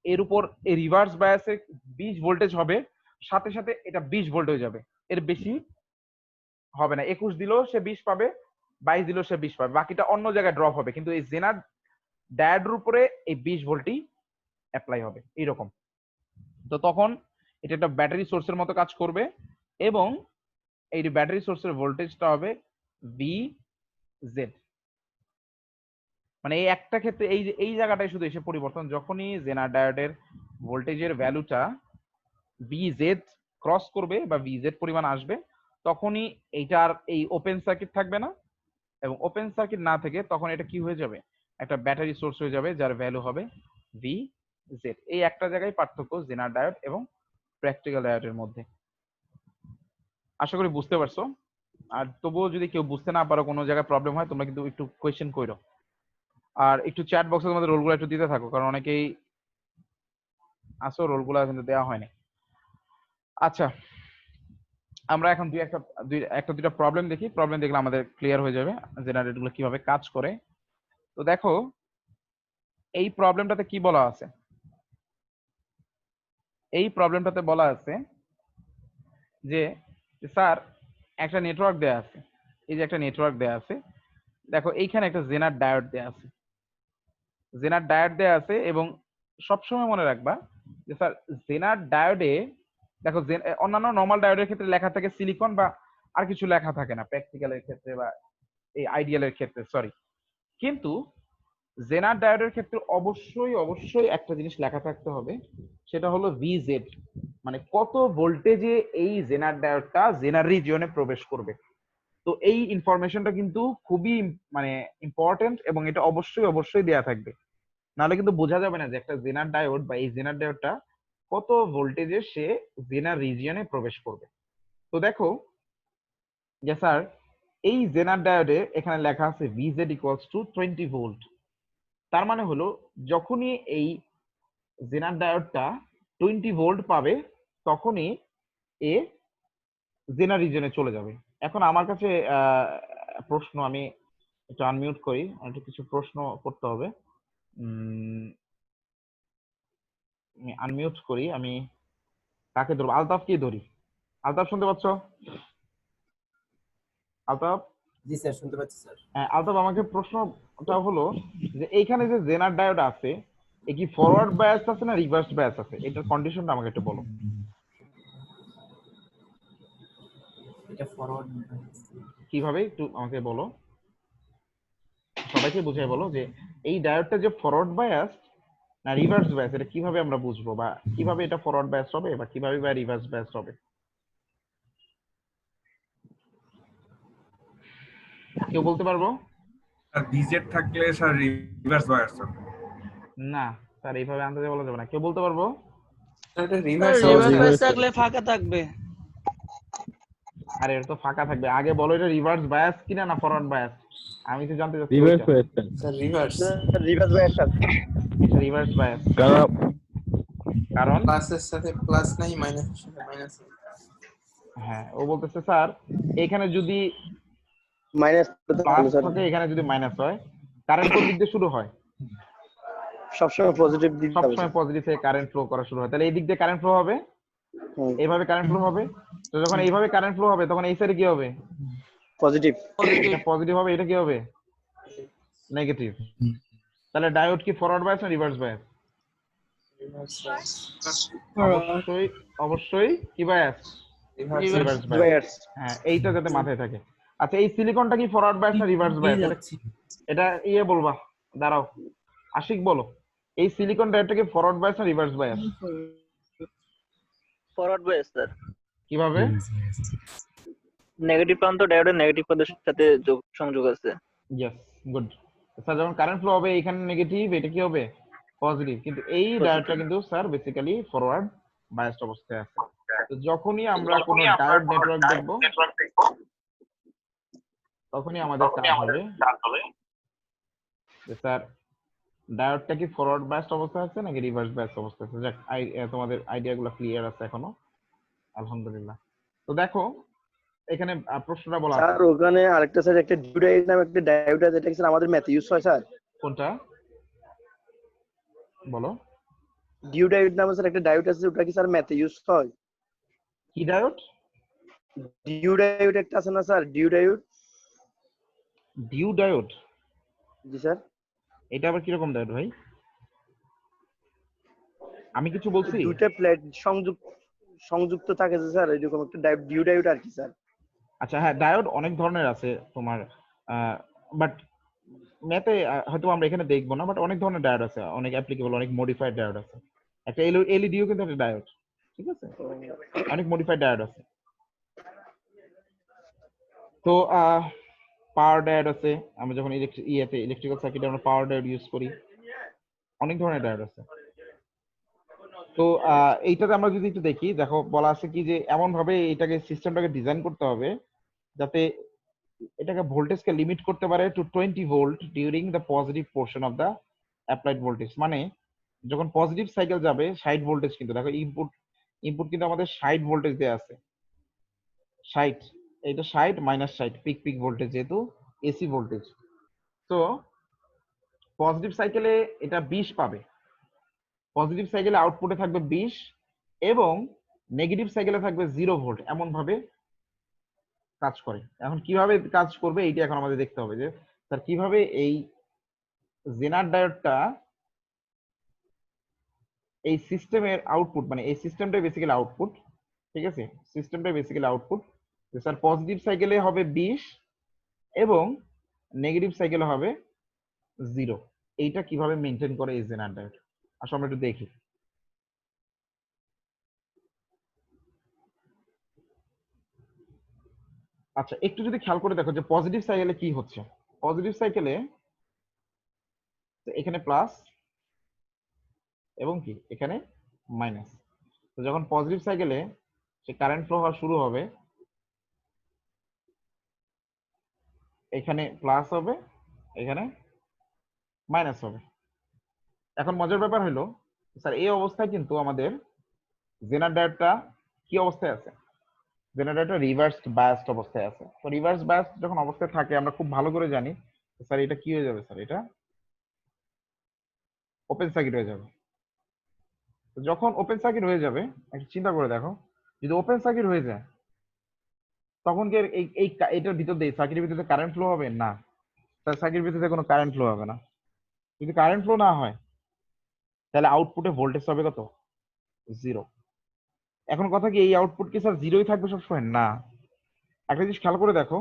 এর উপর রিভার্স বায়াসে 20 ভোল্টেজ হবে, সাথে সাথে এটা 20 ভোল্ট হয়ে যাবে, এর বেশি হবে না। 21 দিলেও সে 20 পাবে, 22 দিলেও সে 20 পাবে, বাকিটা অন্য জায়গায় ড্রপ হবে, কিন্তু এই জেনার ডায়োডের উপরে এই 20 ভোল্টই অ্যাপ্লাই হবে এইরকম। তো তখন এটা একটা ব্যাটারি সোর্সের মতো কাজ করবে এবং এই ব্যাটারি সোর্সের ভোল্টেজটা হবে VZ। মানে এই একটা ক্ষেত্রে এই জায়গাটায় শুধু এসে পরিবর্তন, যখনই জেনার ডায়োডের ভোল্টেজের ভ্যালুটা VZ ক্রস করবে বা VZ পরিমাণ আসবে, তখনই এইটার এই ওপেন সার্কিট থাকবে না, এবং ওপেন সার্কিট না থেকে তখন এটা কি হয়ে যাবে, একটা ব্যাটারি সোর্স হয়ে যাবে যার ভ্যালু হবে VZ। এই একটা জায়গায় পার্থক্য জেনার ডায়োড এবং প্র্যাকটিক্যাল ডায়োডের মধ্যে। আশা করি বুঝতে পারছো। আর তবুও যদি কেউ বুঝতে না পারো, কোনো জায়গায় প্রবলেম হয়, তোমরা কিন্তু একটু কোয়েশ্চেন করো। আর একটু চ্যাট বক্সে তোমাদের রোলগুলো একটু দিতে থাকো, কারণ অনেকেই আসো রোলগুলো কিন্তু দেওয়া হয়নি। আচ্ছা, আমরা এখন একটা দুইটা প্রবলেম দেখি। প্রবলেম দেখলে আমাদের ক্লিয়ার হয়ে যাবে জেনারেটরগুলো কিভাবে কাজ করে। তো দেখো এই প্রবলেমটাতে কি বলা আছে। এই প্রবলেমটাতে বলা আছে যে স্যার একটা নেটওয়ার্ক দেয়া আছে, এই যে একটা নেটওয়ার্ক দেয়া আছে, দেখো এইখানে একটা জেনার ডায়োড দেয়া আছে, জেনার ডায়োড দেয়া আছে। এবং সবসময় মনে রাখবা যে স্যার জেনার ডায়োডে দেখো অন্যান্য নর্মাল ডায়োডের ক্ষেত্রে লেখা থাকে সিলিকন বা আর কিছু লেখা থাকে না, প্র্যাকটিক্যালের ক্ষেত্রে বা এই আইডিয়ালের ক্ষেত্রে, সরি। কিন্তু জেনার ডায়োডের ক্ষেত্রে অবশ্যই অবশ্যই একটা জিনিস লেখা থাকতে হবে, সেটা হলো VZ, মানে কত ভোল্টেজে এই জেনার ডায়োডটা জেনার রিজিয়নে প্রবেশ করবে। তো এই ইনফরমেশনটা কিন্তু খুবই মানে ইম্পর্টেন্ট, এবং এটা অবশ্যই অবশ্যই দেয়া থাকবে, নাহলে কিন্তু বোঝা যাবে না যে একটা জেনার ডায়োড বা এই জেনার ডায়োডটা কত ভোল্টেজে সে জেনার রিজিয়নে প্রবেশ করবে। তো দেখো যে স্যার এই জেনার ডায়োডে এখানে লেখা আছে VZ ইকুয়ালস টু 20 ভোল্ট। তার মানে হলো যখনই এই জেনার ডায়োডটা 20 ভোল্ট পাবে তখনই এ জেনার রিজিয়নে চলে যাবে। এখন আমার কাছে প্রশ্ন, আমি একটু আনমিউট করি, একটু কিছু প্রশ্ন করতে হবে। আমি আনমিউট করি, আমি কাকে ধরবো, আলতাফ কি ধরি? আলতাফ শুনতে পাচ্ছ? আলতাফ জি স্যার শুনতে পাচ্ছি স্যার। আলতাফ, আমাকে প্রশ্নটা হলো যে এইখানে যে জেনার ডায়োড আছে, এ কি ফরওয়ার্ড বায়াস আছে না রিভার্স বায়াস আছে? এটার কন্ডিশনটা আমাকে একটু বলো। এটা ফরওয়ার্ড। কিভাবে একটু আমাকে বলো, সবাইকে বুঝিয়ে বলো যে এই ডায়োডটা যে ফরওয়ার্ড বায়াস না রিভার্স বায়াস, এটা কিভাবে আমরা বুঝবো, বা কিভাবে এটা ফরওয়ার্ড বায়াস হবে বা কিভাবে বা রিভার্স বায়াস হবে? কেউ বলতে পারবো? স্যার ভিজেট থাকলে স্যার রিভার্স বায়াস হবে। না স্যার, এইভাবে আন্দাজে বলা যাবে না। কেউ বলতে পারবো? রিভার্স বায়াস থাকলে ফাঁকা থাকবে। আরে এটা তো ফাঁকা থাকবে। আগে বলো এটা রিভার্স বায়াস কিনা না ফরওয়ার্ড বায়াস, আমি তো জানতে চাচ্ছি। রিভার্স ওইটা। Bias sir reverse. Reverse bias sir. এটা রিভার্স বায়াস। কারণ প্লাসের সাথে প্লাস নাই, মাইনাসের সাথে মাইনাস নাই। হ্যাঁ, ও বলতেছে স্যার এখানে যদি মাইনাস প্লাস থাকে, এখানে যদি মাইনাস হয়, কারেন্ট কোন দিক দিয়ে শুরু হয়? সবসময় পজিটিভ দিতে হবে। সবসময় পজিটিভ থেকে কারেন্ট ফ্লো করা শুরু হয়। তাহলে এই দিক দিয়ে কারেন্ট ফ্লো হবে, এইভাবে কারেন্ট ফ্লো হবে। তো যখন এইভাবে কারেন্ট ফ্লো হবে তখন এই সাইডে কি হবে? পজিটিভ। এটা পজিটিভ হবে, এটা কি হবে? নেগেটিভ। তাহলে ডায়োড কি ফরওয়ার্ড বায়াস না রিভার্স বায়াস? অবশ্যই অবশ্যই কি বায়াস? Reverse bias. বায়াস। হ্যাঁ, এইটা যাতে মাথায় থাকে। আচ্ছা, এই সিলিকনটা কি ফরওয়ার্ড বায়াস না রিভার্স বায়াস? এটা বলবা, দাঁড়াও আশিক বলো, এই সিলিকন ডায়োডটা কি ফরওয়ার্ড বায়াস না reverse bias? Forward bias sir. কিভাবে? নেগেটিভ প্রান্ত ডায়োডের নেগেটিভ প্রান্তের সাথে সংযোগ আছে। Yes, good. স্যার যখন কারেন্ট ফ্লো হবে এখানে নেগেটিভ, এটা কি হবে? পজিটিভ। কিন্তু এই ডায়োডটা কিন্তু স্যার বেসিক্যালি ফরওয়ার্ড বায়াসড অবস্থায় আছে। তো যখনই আমরা কোনো ডায়োড নেটওয়ার্ক দেখব তখনই আমাদের কাজ হবে যে স্যার ডায়োডটা কি ফরওয়ার্ড বায়াসড অবস্থায় আছে নাকি রিভার্স বায়াসড অবস্থায় আছে। যাক, তোমাদের আইডিয়াগুলো ক্লিয়ার আছে এখনো, আলহামদুলিল্লাহ। তো দেখো এখানে প্রশ্নটা বলা আছে। স্যার ওখানে আরেকটা স্যার একটা ডিউডাইড নামে একটা ডায়োড আছে, যেটা স্যার আমাদের ম্যাথে ইউজ হয় স্যার। কোনটা বলো? ডিউডাইড নামে স্যার একটা ডায়োড আছে, ওটা কি স্যার ম্যাথে ইউজ হয়? কি ডায়োড? ডিউডাইড একটা আছে না স্যার, ডিউডাইড। ডিউ ডায়োড? জি স্যার। এটা আবার কিরকম ডায়োড ভাই? আমি কিছু বলছি? দুইটা প্লেট সংযুক্ত থাকে যে স্যার, এরকম একটা ডায়োড, ডিউডাইড আর কি স্যার। আচ্ছা হ্যাঁ, ডায়োড অনেক ধরনের আছে তোমার, বাট ম্যাথে হয়তো আমরা এখানে দেখবো না, বাট অনেক ধরনের ডায়োড আছে, অনেক অ্যাপ্লিকেবল, অনেক মডিফাইড ডায়োড আছে। একটা এলইডিও কিন্তু একটা ডায়োড, ঠিক আছে? অনেক মডিফাইড ডায়োড আছে। তো পাওয়ার ডায়োড আছে, আমরা যখন ইলেকট্রিক্যাল সার্কিটে আমরা পাওয়ার ডায়োড ইউজ করি, অনেক ধরনের ডায়োড আছে। তো এইটাতে আমরা যদি একটু দেখি, দেখো বলা আছে কি যে এমন ভাবে এটাকে সিস্টেমটাকে ডিজাইন করতে হবে যাতে এটাকে ভোল্টেজকে লিমিট করতে পারে to 20 volt during the positive portion of the applied voltage. মানে যখন পজিটিভ সাইকেল যাবে 60 ভোল্টেজ, কিন্তু দেখো ইনপুট কিন্তু আমাদের 60 ভোল্টেজ দেয়া আছে, 60, এটা 60 মাইনাস 60 পিক ভোল্টেজ, যেহেতু এসি ভোল্টেজ। তো পজিটিভ সাইকেলে এটা 20 পাবে, পজিটিভ সাইকেলে আউটপুটে থাকবে 20 এবং নেগেটিভ সাইকেলে থাকবে 0 ভোল্ট। এমন ভাবে কাজ করে। এখন কিভাবে কাজ করবে এইটা এখন আমাদের দেখতে হবে যে স্যার কিভাবে এই জেনার ডায়োডটা এই সিস্টেমের আউটপুট, মানে এই সিস্টেমটাই বেসিক্যালি আউটপুট, ঠিক আছে? সিস্টেমটাই বেসিক্যালি আউটপুট। স্যার পজিটিভ সাইকেলে হবে 20 এবং নেগেটিভ সাইকেলে হবে 0। এইটা কিভাবে মেনটেন করে এই জেনার ডায়োড, আসলে আমরা একটু দেখি। আচ্ছা, একটু যদি খেয়াল করে দেখো যে পজিটিভ সাইকেলে কি হচ্ছে। পজিটিভ সাইকেলে এখানে প্লাস এবং কি এখানে মাইনাস। তো যখন পজিটিভ সাইকেলে সে কারেন্ট ফ্লো হওয়া শুরু হবে, এখানে প্লাস হবে, এখানে মাইনাস হবে। এখন মজার ব্যাপার হলো স্যার এই অবস্থায় কিন্তু আমাদের জেনার ডায়োডটা কি অবস্থায় আছে? জেনার ডায়োডটা রিভার্স বায়াসড অবস্থায় আছে। তো রিভার্স বায়াসড যখন অবস্থায় থাকে আমরা খুব ভালো করে জানি স্যার এটা কি হয়ে যাবে, স্যার এটা ওপেন সার্কিট হয়ে যাবে। তো যখন ওপেন সার্কিট হয়ে যাবে, একটা চিন্তা করে দেখো, যদি ওপেন সার্কিট হয়ে যায় তখন কি এটার ভিতর দিয়ে সার্কিটের ভিতরে কারেন্ট ফ্লো হবে না, তার সার্কিটের ভিতরে কোনো কারেন্ট ফ্লো হবে না। যদি কারেন্ট ফ্লো না হয় তাহলে আউটপুটে ভোল্টেজ হবে কত? 0। এখন কথা কি এই আউটপুট কি স্যার 0ই থাকবে সবসময়? না, একটা জিনিস খেয়াল করে দেখো,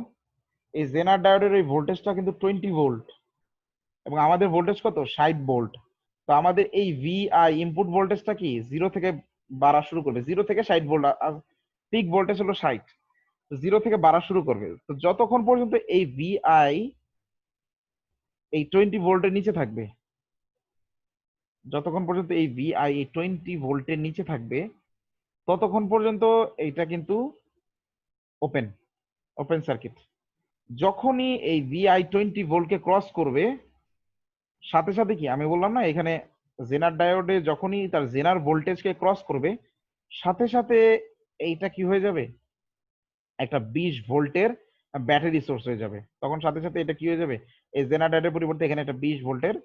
এই জেনার ডায়োডের এই ভোল্টেজটা কিন্তু 20 ভোল্ট এবং আমাদের ভোল্টেজ কত? 60 ভোল্ট। তো আমাদের এই ভিআই ইনপুট ভোল্টেজটা কি 0 থেকে বাড়া শুরু করবে, 0 থেকে 60 ভোল্ট, পিক ভোল্টেজ হলো 60, তো 0 থেকে বাড়া শুরু করবে। তো যতক্ষণ পর্যন্ত এই ভিআই এই 20 ভোল্টের নিচে থাকবে, যতক্ষণ পর্যন্ত এই ভিআই এই 20 ভোল্টের নিচে থাকবে ততক্ষণ পর্যন্ত এইটা কিন্তু ওপেন ওপেন সার্কিট। যখনই এই ভিআই 20 ভোল্টকে ক্রস করবে, সাথে সাথে কি আমি বললাম না, এখানে জেনার ডায়োডে যখনই তার জেনার ভোল্টেজকে ক্রস করবে সাথে সাথে এইটা কি হয়ে যাবে? একটা 20 ভোল্টের ব্যাটারি সোর্স হয়ে যাবে। তখন সাথে সাথে এটা কি হয়ে যাবে? এই জেনার ডায়োডের পরিবর্তে এখানে একটা 20 ভোল্টের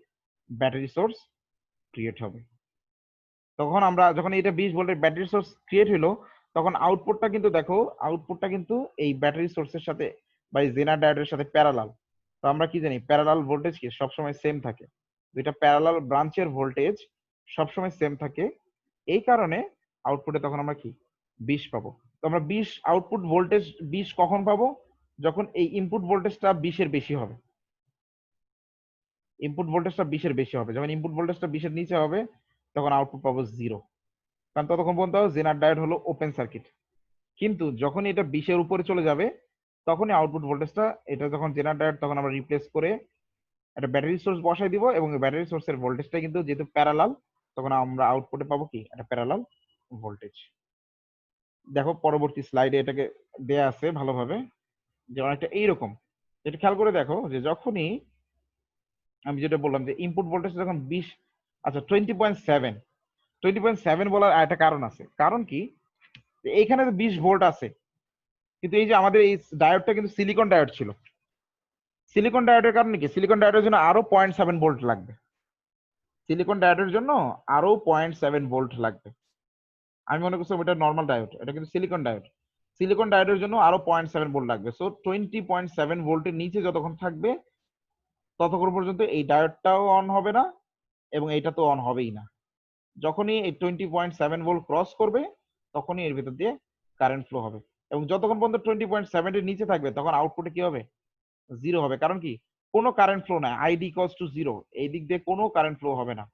ব্যাটারি সোর্স ক্রিয়েট হবে। তখন আমরা যখন এটা 20 ভোল্টের ব্যাটারি সোর্স ক্রিয়েট হলো, তখন আউটপুটটা কিন্তু দেখো, আউটপুটটা কিন্তু এই ব্যাটারি সোর্সের সাথে বা এই জেনার ডায়োডের সাথে প্যারালাল। তো আমরা কি জানি প্যারালাল ভোল্টেজ কি সবসময় সেম থাকে, দুইটা প্যারালাল ব্রাঞ্চের ভোল্টেজ সবসময় সেম থাকে। এই কারণে আউটপুটে তখন আমরা কি 20 পাবো। তো আমরা 20 আউটপুট ভোল্টেজ 20 কখন পাবো? যখন এই ইনপুট ভোল্টেজটা 20 এর বেশি হবে। ইনপুট ভোল্টেজটা 20 এর বেশি হবে, যখন ইনপুট ভোল্টেজটা 20 এর নিচে হবে তখন আউটপুট পাবো 0, কারণ ততক্ষণ পর্যন্ত জেনার ডায়োড হলো ওপেন সার্কিট। কিন্তু যখন এটা 20 এর উপরে চলে যাবে তখনই আউটপুট ভোল্টেজটা, এটা যখন জেনার ডায়োড, তখন আমরা রিপ্লেস করে একটা ব্যাটারি সোর্স বসাই দিব এবং ব্যাটারি সোর্সের ভোল্টেজটা কিন্তু যেহেতু প্যারালাল, তখন আমরা আউটপুটে পাবো কি একটা প্যারালাল ভোল্টেজ। দেখো পরবর্তী স্লাইডে এটাকে দেয়া আছে ভালোভাবে, যে অনেকটা এইরকম। এটা খেয়াল করে দেখো যে যখনই আমি যেটা বললাম যে ইনপুট ভোল্টেজ যখন 20, আচ্ছা 20.7 বলার একটা কারণ আছে। কারণ কি, এইখানে 20 ভোল্ট আছে, কিন্তু এই যে আমাদের এই ডায়োডটা কিন্তু সিলিকন ডায়োড ছিল। সিলিকন ডায়োডের কারণে কি, সিলিকন ডায়োডের জন্য আরো 0.7 ভোল্ট লাগবে, সিলিকন ডায়োডের জন্য আরো 0.7 ভোল্ট লাগবে। আমি মনে করছি এটা নর্মাল ডায়োড, এটা কিন্তু সিলিকন ডায়োড। সিলিকন ডায়োডের জন্য আরো 0.7 ভোল্ট লাগবে। সো 20.7 ভোল্টের নিচে যতক্ষণ থাকবে ততক্ষণ পর্যন্ত এই ডায়োডটাও অন হবে না এবং এটা তো অন হবেই না। যখনই এই 20.7 ভোল্ট ক্রস করবে তখনই এর ভিতর দিয়ে কারেন্ট ফ্লো হবে, এবং যতক্ষণ পর্যন্ত 20.7 এর নিচে থাকবে তখন আউটপুটে কি হবে? 0 হবে। কারণ কি, কোনো কারেন্ট ফ্লো নাই, আইডি ইকুয়ালস টু 0, এই দিক দিয়ে কোনো কারেন্ট ফ্লো হবে না,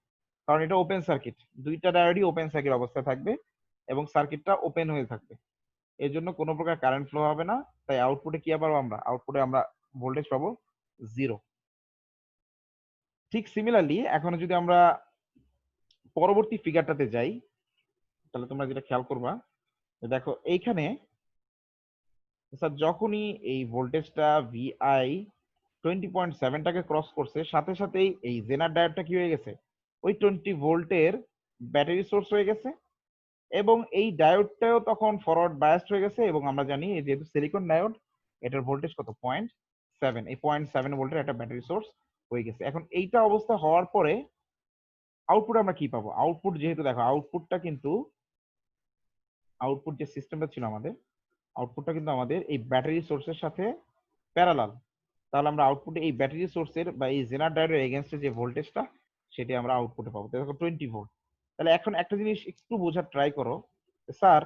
কারণ এটা ওপেন সার্কিট, দুইটা ডায়োডই ওপেন সার্কিট অবস্থায় থাকবে এবং সার্কিটটা ওপেন হয়ে থাকবে, এর জন্য কোনো প্রকার কারেন্ট ফ্লো হবে না। তাই আউটপুটে কি পাবো আমরা? আউটপুটে আমরা ভোল্টেজ পাবো 0। ঠিক সিমিলারলি এখন যদি আমরা পরবর্তী ফিগারটাতে যাই, তাহলে তোমরা যেটা খেয়াল করবা, দেখো এইখানে স্যার যখনই এই ভোল্টেজটা ভিআই 20.7টাকে ক্রস করছে সাথে সাথেই এই জেনার ডায়োডটা কি হয়ে গেছে? ওই 20 ভোল্টের ব্যাটারি সোর্স হয়ে গেছে এবং এই ডায়োডটাও তখন ফরওয়ার্ড বায়াসড হয়ে গেছে, এবং আমরা জানি যেহেতু সিলিকন ডায়োড এটার ভোল্টেজ কত? 0.7, এই 0.7 ভোল্টের একটা ব্যাটারি সোর্স হয়ে গেছে। এখন এইটা অবস্থা হওয়ার পরে আউটপুট আমরা কি পাবো? আউটপুট যেহেতু দেখো আউটপুটটা কিন্তু, আউটপুট যে সিস্টেমটা ছিল আমাদের, আউটপুটটা কিন্তু আমাদের এই ব্যাটারি সোর্সের সাথে প্যারালাল। তাহলে আমরা আউটপুটে এই ব্যাটারি সোর্সের বা এই জেনার ডায়োডের এগেইনস্টে যে ভোল্টেজটা সেটি আমরা আউটপুটে পাবো, দেখো 20 ভোল্ট। তাহলে এখন একটা জিনিস একটু বোঝার ট্রাই করো, স্যার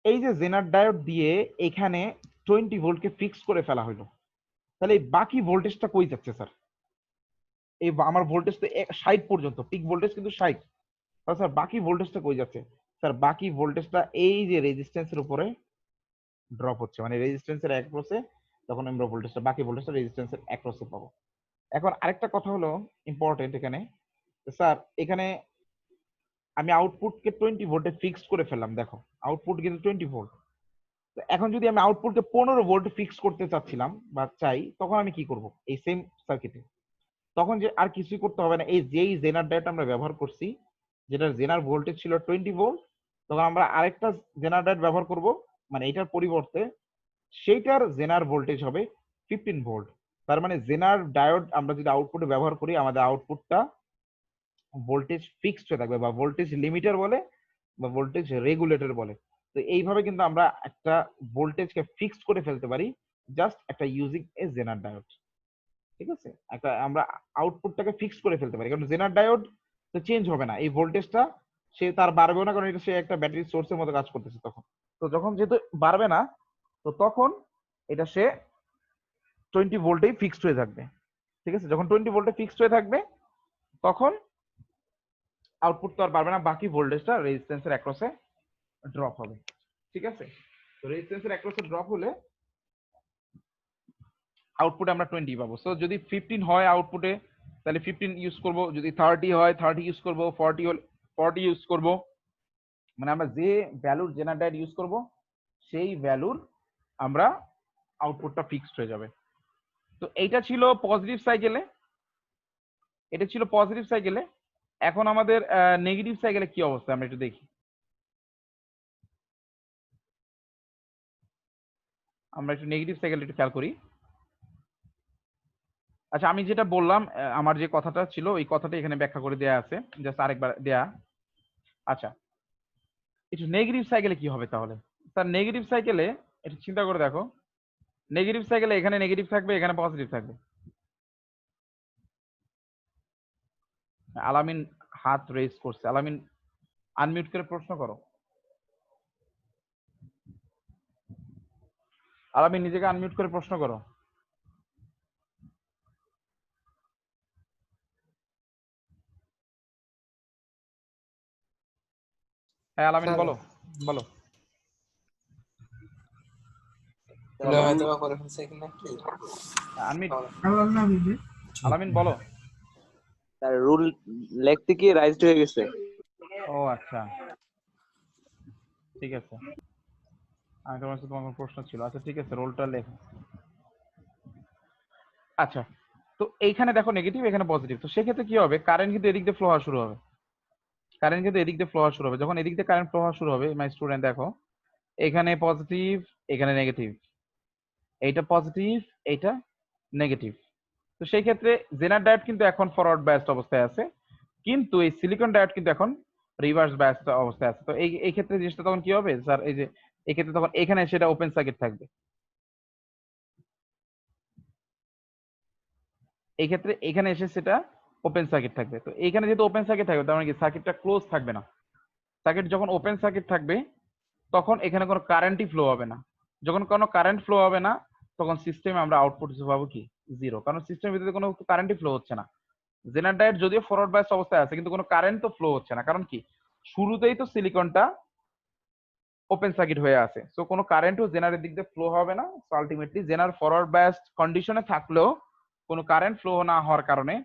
এই যে জেনার ডায়োড দিয়ে এখানে 20 ভোল্টকে ফিক্স করে ফেলা হলো, তাহলে এই বাকি ভোল্টেজটা কই যাচ্ছে স্যার? এই আমার ভোল্টেজ তো 60 পর্যন্ত, পিক ভোল্টেজ কিন্তু 60, তাহলে স্যার বাকি ভোল্টেজটা কই যাচ্ছে? স্যার বাকি ভোল্টেজটা এই যে রেজিস্ট্যান্সের উপরে ড্রপ হচ্ছে, মানে রেজিস্ট্যান্সের অ্যাক্রসে তখন আমরা ভোল্টেজটা, বাকি ভোল্টেজটা রেজিস্ট্যান্সের অ্যাক্রসে পাবো। এখন আরেকটা কথা হলো ইম্পর্টেন্ট এখানে, স্যার এখানে আমি আউটপুটকে 20 ভোল্টে ফিক্সড করে ফেললাম, দেখো আউটপুট কিন্তু 20 ভোল্ট। এখন যদি আমি আউটপুটকে 15 ভোল্ট ফিক্স করতে চাচ্ছিলাম বা চাই, তখন আমি কি করব? এই সেম সার্কিটে তখন যে আর কিছুই করতে হবে না, এই যেই জেনার ডায়োড আমরা ব্যবহার করছি, যেটার জেনার ভোল্টেজ ছিল 20 ভোল্ট, তখন আমরা আরেকটা জেনার ডায়োড ব্যবহার করব, মানে এটার পরিবর্তে সেইটার জেনার ভোল্টেজ হবে 15 ভোল্ট। তার মানে জেনার ডায়োড আমরা যদি আউটপুটে ব্যবহার করি, আমাদের আউটপুটটা ভোল্টেজ ফিক্সড হয়ে থাকবে, বা ভোল্টেজ লিমিটার বলে বা ভোল্টেজ রেগুলেটর বলে। তো এইভাবে কিন্তু আমরা একটা ভোল্টেজকে ফিক্সড করে ফেলতে পারি জাস্ট একটা ইউজিং এ জেনার ডায়োড। ঠিক আছে, একটা আমরা আউটপুটটাকে ফিক্স করে ফেলতে পারি, কারণ জেনার ডায়োড তো চেঞ্জ হবে না, এই ভোল্টেজটা সে তার বাড়বেও না, কারণ এটা সে একটা ব্যাটারি সোর্সের মতো কাজ করতেছে তখন। তো যখন যেহেতু বাড়বে না, তো তখন এটা সে 20 ভোল্টেই ফিক্সড হয়ে থাকবে। ঠিক আছে, যখন 20 ভোল্টে ফিক্সড হয়ে থাকবে তখন আউটপুট তো আর বাড়বে না, বাকি ভোল্টেজটা রেজিস্ট্যান্সের অ্যাক্রসে ড্রপ হবে। ঠিক আছে, তো রেজিস্ট্যান্সের অ্যাক্রসে ড্রপ হলে আউটপুটে আমরা 20 পাবো। সো যদি 15 হয় আউটপুটে, তাহলে 15 ইউজ করব, যদি 30 হয় 30 ইউজ করব, 40 হলে 40 ইউজ করব, মানে আমরা যে ভ্যালুর জেনার ডায়োড ইউজ করব সেই ভ্যালুর আমরা আউটপুটটা ফিক্সড হয়ে যাবে। তো এইটা ছিল পজিটিভ সাইকেলে, এটা ছিল পজিটিভ সাইকেলে। এখন আমাদের নেগেটিভ সাইকেলে কি অবস্থা আমরা একটু দেখি। আমরা একটু নেগেটিভ সাইকেল একটু খেয়াল করি। আচ্ছা, আমি যেটা বললাম, আমার যে কথাটা ছিল ওই কথাটা এখানে ব্যাখ্যা করে দেয়া আছে, জাস্ট আরেকবার দেয়া। আচ্ছা, একটু নেগেটিভ সাইকেলে কি হবে তাহলে? স্যার নেগেটিভ সাইকেলে একটু চিন্তা করে দেখো, নেগেটিভ সাইকেলে এখানে নেগেটিভ থাকবে, এখানে পজিটিভ থাকবে। আলামিন হাত রেজ করছে, আলামিন আনমিউট করে প্রশ্ন করো। আলামিন নিজেকে আনমিউট করে প্রশ্ন করো। হ্যাঁ আলামিন স্যার, বলো বলো। তাহলে হয়তো বা করে ফেলছে কিনা কি? আনমিউট আলামিন বলো। তার রুল লিখতে কি রাইজড হয়ে গেছে। ও আচ্ছা, ঠিক আছে, আমি তোমার সাথে তোমার প্রশ্ন ছিল। আচ্ছা ঠিক আছে, রোলটা লেখো। আচ্ছা, তো এইখানে দেখো নেগেটিভ, এখানে পজিটিভ, তো সেক্ষেত্রে কি হবে, কারেন্ট কিন্তু এদিক দিয়ে ফ্লো হওয়া শুরু হবে। কারেন্ট কিন্তু এদিক দিয়ে ফ্লো হওয়া শুরু হবে। যখন এদিক দিয়ে কারেন্ট ফ্লো হওয়া শুরু হবে, মাই স্টুডেন্ট দেখো, এখানে পজিটিভ, এখানে নেগেটিভ, এইটা পজিটিভ, এইটা নেগেটিভ। তো সেই ক্ষেত্রে জেনার ডায়োড কিন্তু এখন ফরওয়ার্ড বায়াসড অবস্থায় আছে, কিন্তু এই সিলিকন ডায়োড কিন্তু এখন রিভার্স বায়াসড অবস্থায় আছে। তো এই ক্ষেত্রে জিনিসটা তখন কি হবে স্যার, এই যে এই ক্ষেত্রে তখন এখানে সেটা ওপেন সার্কিট থাকবে, এই ক্ষেত্রে এখানে এসে সেটা ওপেন সার্কিট থাকবে। তো এইখানে যেহেতু ওপেন সার্কিট থাকবে, তার মানে কি সার্কিটটা ক্লোজ থাকবে না। সার্কিট যখন ওপেন সার্কিট থাকবে তখন এখানে কোনো কারেন্টই ফ্লো হবে না। যখন কোনো কারেন্ট ফ্লো হবে না তখন সিস্টেমে আমরা আউটপুট হিসেবে পাবো কি, জিরো, কারণ সিস্টেমের ভিতরে কোনো কারেন্টই ফ্লো হচ্ছে না। জেনার ডায়োড যদিও ফরওয়ার্ড বায়াস অবস্থায় আছে, কিন্তু কোনো কারেন্ট তো ফ্লো হচ্ছে না, কারণ কি শুরুতেই তো সিলিকনটা ওপেন সার্কিট হয়ে আছে। সো কোনো কারেন্টও জেনারের দিক দিয়ে ফ্লো হবে না। সো আলটিমেটলি জেনার ফরওয়ার্ড বায়াস কন্ডিশনে থাকলেও কোনো কারেন্ট ফ্লো না হওয়ার কারণে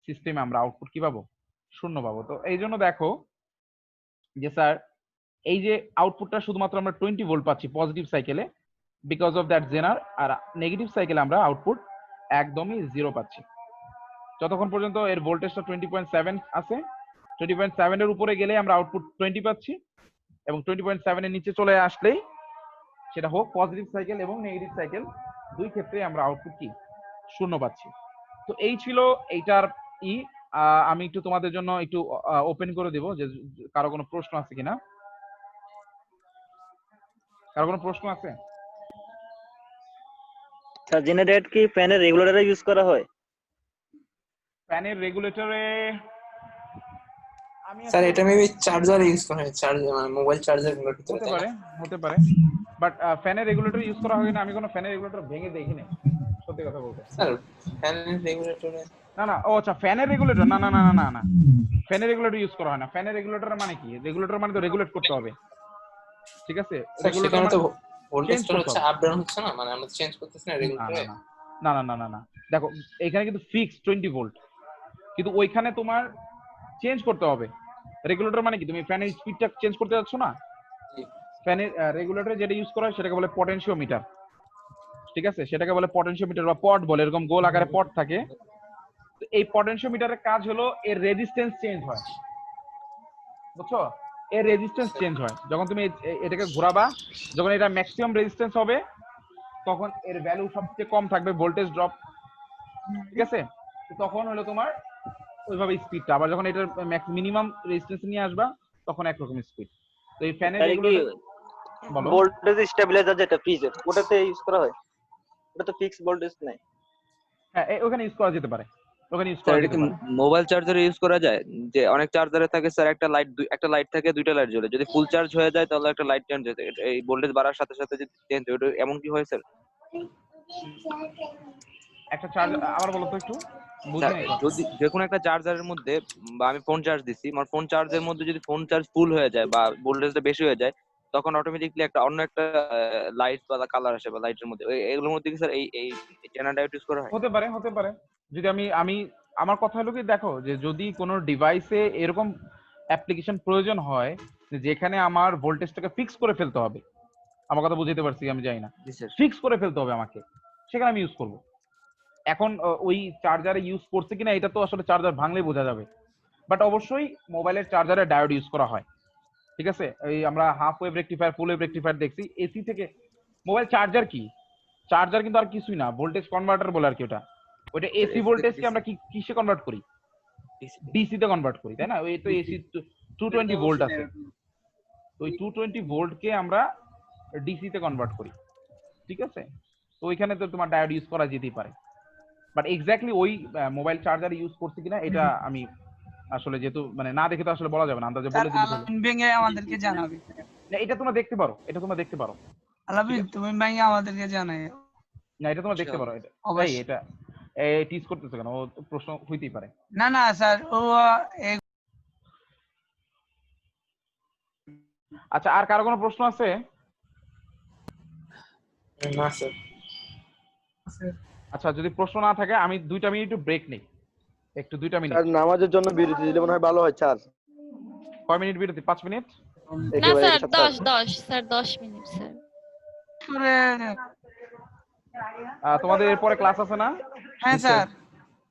সিস্টেমে আমরা আউটপুট কি পাবো, শূন্য পাবো। তো এই জন্য দেখো যে স্যার এই যে আউটপুটটা শুধুমাত্র আমরা 20 ভোল্ট পাচ্ছি পজিটিভ সাইকেলে, বিকজ অফ দ্যাট জেনার, আর নেগেটিভ সাইকেলে আমরা আউটপুট একদমই জিরো পাচ্ছি। যতক্ষণ পর্যন্ত এর ভোল্টেজটা 20.7 আছে, 20.7 এর উপরে গেলে আমরা আউটপুট 20 পাচ্ছি, এবং 20.7 এর নিচে চলে আসলেই সেটা হোক পজিটিভ সাইকেল এবং নেগেটিভ সাইকেল, দুই ক্ষেত্রে আমরা আউটপুট কি শূন্য পাচ্ছি। তো এই ছিল এইটার ই। আমি একটু তোমাদের জন্য একটু ওপেন করে দেব যে কারো কোনো প্রশ্ন আছে কিনা। কারো কোনো প্রশ্ন আছে? স্যার জেনারেট কি ফ্যানের রেগুলেটরে ইউজ করা হয়? ফ্যানের রেগুলেটরে আমি স্যার এটা মেবি চার্জার ইউজ করা হয়, চার্জার মানে মোবাইল চার্জার গুলোর ভিতরে, হতে তাই পারে, না? হতে পারে, বাট ফ্যানের রেগুলেটর ইউজ করা হয় না। আমি কোনো ফ্যানের রেগুলেটর ভেঙে দেখিনি, সত্যি কথা বলতে। স্যার ফ্যানের রেগুলেটরে না না, ও আচ্ছা, ফ্যানের রেগুলেটর, না না না না না না, ফ্যানের রেগুলেটর ইউজ করা হয় না। ফ্যানের রেগুলেটর মানে কি, রেগুলেটর মানে তো রেগুলেট করতে হবে, ঠিক আছে? স্যার রেগুলেটর সেখানে মানে তো চেঞ্জ ভোল্টেজটা করতে হচ্ছে হবে। আপ ডাউন হচ্ছে না, মানে আমরা চেঞ্জ করতেছি না না রেগুলেটরে। না না না না না, দেখো এখানে কিন্তু ফিক্স 20 ভোল্ট, কিন্তু ওইখানে তোমার চেঞ্জ করতে হবে। রেগুলেটর মানে কি, তুমি ফ্যানের স্পিডটা চেঞ্জ করতে যাচ্ছ না, ফ্যানের রেগুলেটরে যেটা ইউজ করা হয় সেটাকে বলে পটেনশিওমিটার, ঠিক আছে? সেটাকে বলে পটেনশিওমিটার বা পট বলে, এরকম গোল আকারে পট থাকে। তো এই পটেনশিওমিটারের কাজ হলো এর রেজিস্ট্যান্স চেঞ্জ হয়, বুঝছো? এর রেজিস্ট্যান্স চেঞ্জ হয় যখন তুমি এটাকে ঘোরাবা, যখন এটা ম্যাক্সিমাম রেজিস্ট্যান্স হবে তখন এর ভ্যালু সবচেয়ে কম থাকবে, ভোল্টেজ ড্রপ, ঠিক আছে? তখন হলো তোমার ওইভাবে স্পিডটা, আবার যখন এটার মিনিমাম রেজিস্ট্যান্স নিয়ে আসবা তখন একরকম স্পিড। তো এই ফ্যানের তাহলে কি রেগুলেটর বলো। ভোল্টেজ স্টেবিলাইজার যেটা ফ্রিজের ওটাতে ইউজ করা হয়, ওটা তো ফিক্সড ভোল্টেজ নাই। হ্যাঁ ওখানে ইউজ করা যেতে পারে, ওখানে ইউজ স্যার করা এটা যেতে কি পারে। মোবাইল চার্জারে ইউজ করা যায়? যে অনেক চার্জারে থাকে স্যার একটা লাইট থাকে, দুইটা লাইট জ্বলে, যদি ফুল চার্জ হয়ে যায় তাহলে একটা লাইট চেঞ্জ হয়ে যায়, এই ভোল্টেজ বাড়ার সাথে সাথে যদি চেঞ্জ হয়, ওটা এমন কি হয় স্যার? একটা চার্জ আবার বলো তো একটু, বুঝি স্যার নাই তো। যদি যে কোনো একটা চার্জারের মধ্যে বা আমি ফোন চার্জ দিচ্ছি, আমার ফোন চার্জের মধ্যে যদি ফোন চার্জ ফুল হয়ে যায় বা ভোল্টেজটা বেশি হয়ে যায়, তখন অটোমেটিকলি অন্য একটা লাইট বা কালার আসে বা লাইটের মধ্যে, এগুলোর মধ্যে কি স্যার এই চ্যানেল ডায়োড ইউজ করা হয়? হতে পারে, হতে পারে। যদি আমি আমার কথা হলো কি, দেখো যে যদি কোনো ডিভাইসে এরকম অ্যাপ্লিকেশন প্রয়োজন হয় যে যেখানে আমার ভোল্টেজটাকে ফিক্স করে ফেলতে হবে, আমার কথা বুঝতে পারছি আমি জানি না, জি স্যার। ফিক্স করে ফেলতে হবে আমাকে, সেখানে আমি ইউজ করব। এখন ওই চার্জারে ইউজ করছে কিনা এটা তো আসলে চার্জার ভাঙলেই বোঝা যাবে, বাট অবশ্যই মোবাইলের চার্জারে ডায়োড ইউজ করা হয়। ঠিক আছে, এই আমরা হাফ ওয়েভ রেকটিফায়ার, ফুল ওয়েভ রেকটিফায়ার দেখছি। এসি থেকে মোবাইল চার্জার কি, চার্জার কিন্তু আর কিছুই না, ভোল্টেজ কনভার্টার বলে আর কি। ওটা এসি ভোল্টেজকে আমরা কিসে কনভার্ট করি? ডিসি তে কনভার্ট করি, তাই না? ওই তো এসি 220 ভোল্ট আছে, তো ওই 220 ভোল্টকে আমরা ডিসি তে কনভার্ট করি। ঠিক আছে, তো ওইখানে তো তোমার ডায়োড ইউজ করা যেতেই পারে, বাট এক্স্যাক্টলি ওই মোবাইল চার্জার ইউজ করছে কিনা এটা আমি আসলে যেহেতু মানে না দেখে তো আসলে বলা যাবে না, আন্দাজে বলে দিলে আলামিন ভেঙে আমাদেরকে জানাবে। না, এটা তোমরা দেখতে পারো, এটা তোমরা দেখতে পারো। আলামিন তুমি ভেঙে আমাদেরকে জানাই। না, এটা তোমরা দেখতে পারো। এটা এই অবশ্যই। এটা টিজ করতেছে কেন? ও তো প্রশ্ন হইতেই পারে। না না স্যার, ও আচ্ছা, আর কারো কোনো প্রশ্ন আছে? না স্যার। আচ্ছা, যদি প্রশ্ন না থাকে আমি 2টা মিনিট একটু ব্রেক নেই, একটু 2টা মিনিট। স্যার নামাজের জন্য বিরতি দিলে মনে হয় ভালো হয় স্যার। কয় মিনিট বিরতি? 5 মিনিট? না স্যার 10 স্যার 10 মিনিট স্যার। তোমাদের এরপরে ক্লাস আছে না? হ্যাঁ স্যার।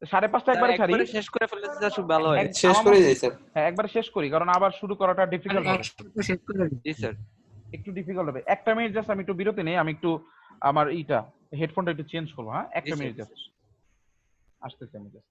5:30 একবারে ছাড়ি, একবারে শেষ করে ফেললে স্যার খুব ভালো হয়। শেষ করে যাই স্যার। হ্যাঁ, একবারে শেষ করি, কারণ আবার শুরু করাটা ডিফিকাল্ট হবে। জি স্যার। একটু ডিফিকাল্ট হবে। 1টা মিনিট জাস্ট আমি একটু বিরতি নেই, আমি একটু আমার হেডফোনটা একটু চেঞ্জ করবো। হ্যাঁ, 1টা মিনিট জাস্ট আসতেছি আমি জাস্ট।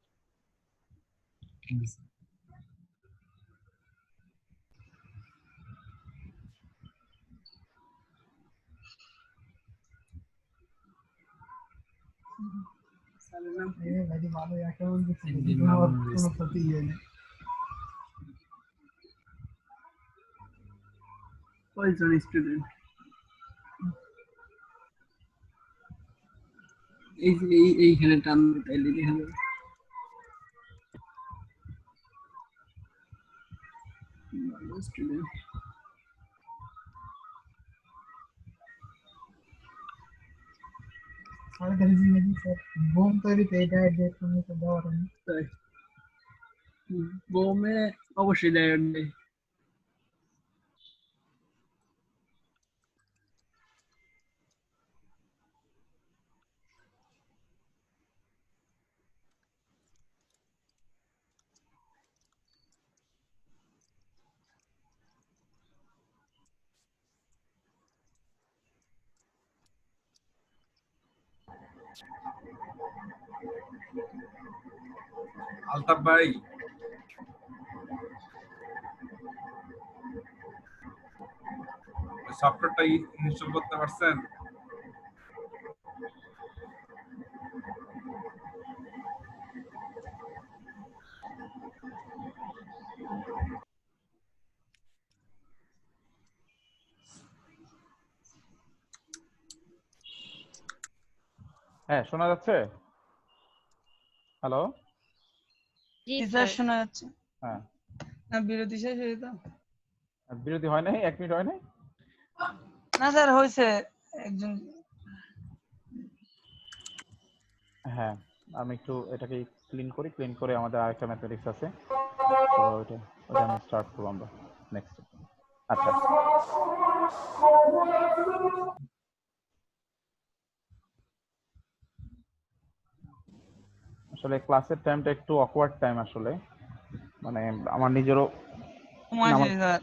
কয়জন স্টুডেন্ট? এইখানে টান তাইলে দেখা যাবে। স্টুডেন্ট বোমে অবশ্যই দেয়। আলতাফ ভাই, সফটওয়্যারটা ইনস্টল করতে পারছেন? হ্যাঁ, শোনা যাচ্ছে? হ্যালো? জি স্যার স্যার। শোনা যাচ্ছে। হ্যাঁ, না বিরতি শেষ হয়ে তো? বিরতি হয় নাই? 1 মিনিট হয় নাই? না স্যার হয়েছে একজন। হ্যাঁ, আমি একটু এটাকে ক্লিন করি, ক্লিন করে আমাদের আরেকটা ম্যাথমেটিক্স আছে, তো ওটা আমি স্টার্ট করবো আমরা নেক্সট। আচ্ছা, আসলে ক্লাসের টাইমটা একটু অকওয়ার্ড টাইম আসলে, মানে আমার নিজেরও স্যার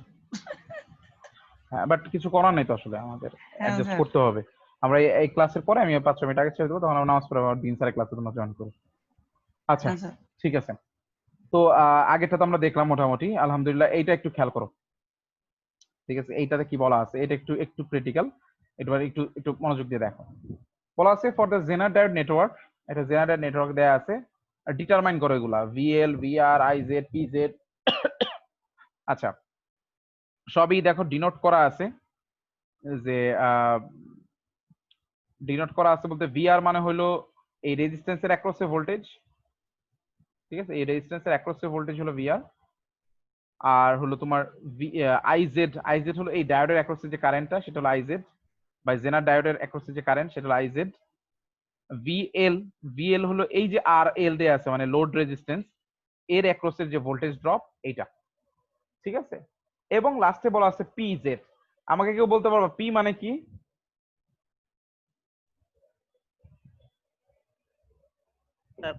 হ্যাঁ, বাট কিছু করার নেই তো, আসলে আমাদের অ্যাডজাস্ট স্যার। করতে হবে। আমরা এই ক্লাসের পরে আমি 5 মিনিট আগে ছেড়ে দেবো, তখন আমরা নামাজ পড়ে আবার 3 স্যারের ক্লাসে তোমরা জয়েন করো। আচ্ছা, হ্যাঁ স্যার। ঠিক আছে। তো আগেরটা তো আমরা দেখলাম মোটামুটি, আলহামদুলিল্লাহ। এইটা একটু খেয়াল করো, ঠিক আছে, এইটাতে কি বলা আছে এটা একটু একটু ক্রিটিক্যাল, এবার একটু একটু মনোযোগ দিয়ে দেখো। বলা আছে for the zener diode network, এটা জেনার ডায়োড নেটওয়ার্ক দেয়া আছে, আর ডিটারমাইন করো এগুলা ভিএল, ভিআর, আইজেড, পিজেড। আচ্ছা, সবই দেখো ডিনোট করা আছে, যে ডিনোট করা আছে বলতে ভিআর মানে হলো এই রেজিস্ট্যান্সের অ্যাক্রসে ভোল্টেজ, ঠিক আছে, এই রেজিস্ট্যান্সের অ্যাক্রসে ভোল্টেজ হলো ভিআর। আর হলো তোমার আইজেড, আইজেড হলো এই ডায়োডের অ্যাক্রসে যে কারেন্টটা সেটা হলো আইজেড, বা জেনার ডায়োডের অ্যাক্রসে যে কারেন্ট সেটা হলো আইজেড। ভিএল, ভিএল হলো এই যে আর এল দেয়া আছে মানে লোড রেজিস্ট্যান্স, এর অ্যাক্রসের যে ভোল্টেজ ড্রপ এইটা, ঠিক আছে। এবং লাস্টে বলা আছে পিজেড। আমাকে কেউ বলতে পারবা পি মানে কি?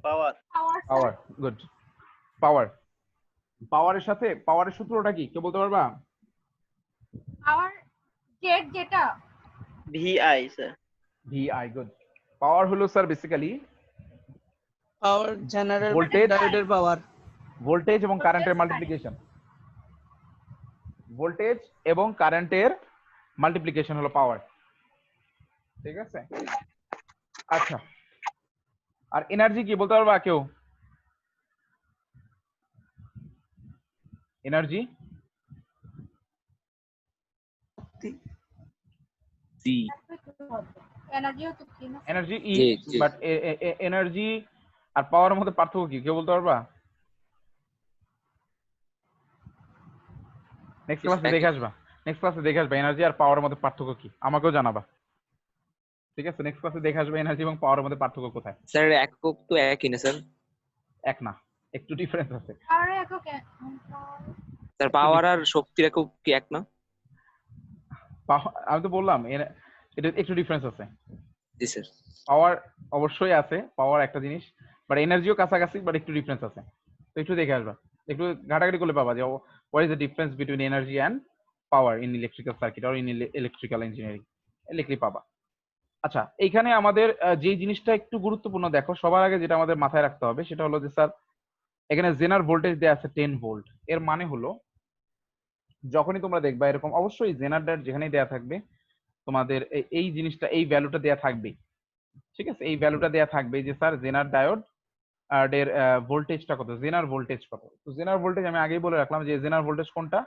পাওয়ার। পাওয়ার, গুড। পাওয়ার, পাওয়ারের সাথে পাওয়ারের সূত্রটা কি কেউ বলতে পারবা? পাওয়ার জেড যেটা VI sir. VI, good. Power হলো sir basically power general voltage, ডায়োডের পাওয়ার, ভোল্টেজ এবং কারেন্টের মাল্টিপ্লিকেশন, ভোল্টেজ এবং কারেন্টের মাল্টিপ্লিকেশন হলো পাওয়ার, ঠিক আছে। আচ্ছা, আর এনার্জি কি বলতে পারবা কেউ? এনার্জি সি, এনার্জিও তো কি না এনার্জি ই, জি, জি। বাট এনার্জি আর পাওয়ারের মধ্যে পার্থক্য কি কেউ বলতে পারবা? নেক্সট ক্লাসে দেখে আসবা, নেক্সট ক্লাসে দেখে আসবা এনার্জি আর পাওয়ারের মধ্যে পার্থক্য কি, আমাকেও জানাবা, ঠিক আছে। নেক্সট ক্লাসে দেখে আসবা এনার্জি এবং পাওয়ারের মধ্যে পার্থক্য কোথায়। স্যার একক তো একই না স্যার? এক না, একটু ডিফারেন্স আছে। পাওয়ার একক স্যার পাওয়ার আর শক্তির একক কি এক না? আমি তো বললাম এটা একটু ডিফারেন্স আছে। জি স্যার। পাওয়ার অবশ্যই আছে, পাওয়ার একটা জিনিস, বাট এনার্জিও কাছাকাছি, বাট একটু ডিফারেন্স আছে। তো একটু দেখে আসবা, একটু ঘাটাঘাটি করলে পাবা যে what is the difference between energy and power in electrical circuit or in electrical engineering, লিখলে পাবা। আচ্ছা, এইখানে আমাদের যে জিনিসটা একটু গুরুত্বপূর্ণ দেখো, সবার আগে যেটা আমাদের মাথায় রাখতে হবে সেটা হলো যে স্যার এখানে জেনার ভোল্টেজ দেওয়া আছে 10 ভোল্ট। এর মানে হলো যখনই তোমরা দেখবা এরকম, অবশ্যই জেনার ডায়োড যেখানেই দেয়া থাকবে তোমাদের এই জিনিসটা, এই ভ্যালুটা দেয়া থাকবে, ঠিক আছে। এই ভ্যালুটা দেয়া থাকবে যে স্যার জেনার ডায়োড এর ভোল্টেজটা কত, জেনার ভোল্টেজ কত। তো জেনার ভোল্টেজ আমি আগেই বলে রাখলাম যে জেনার ভোল্টেজ কোনটা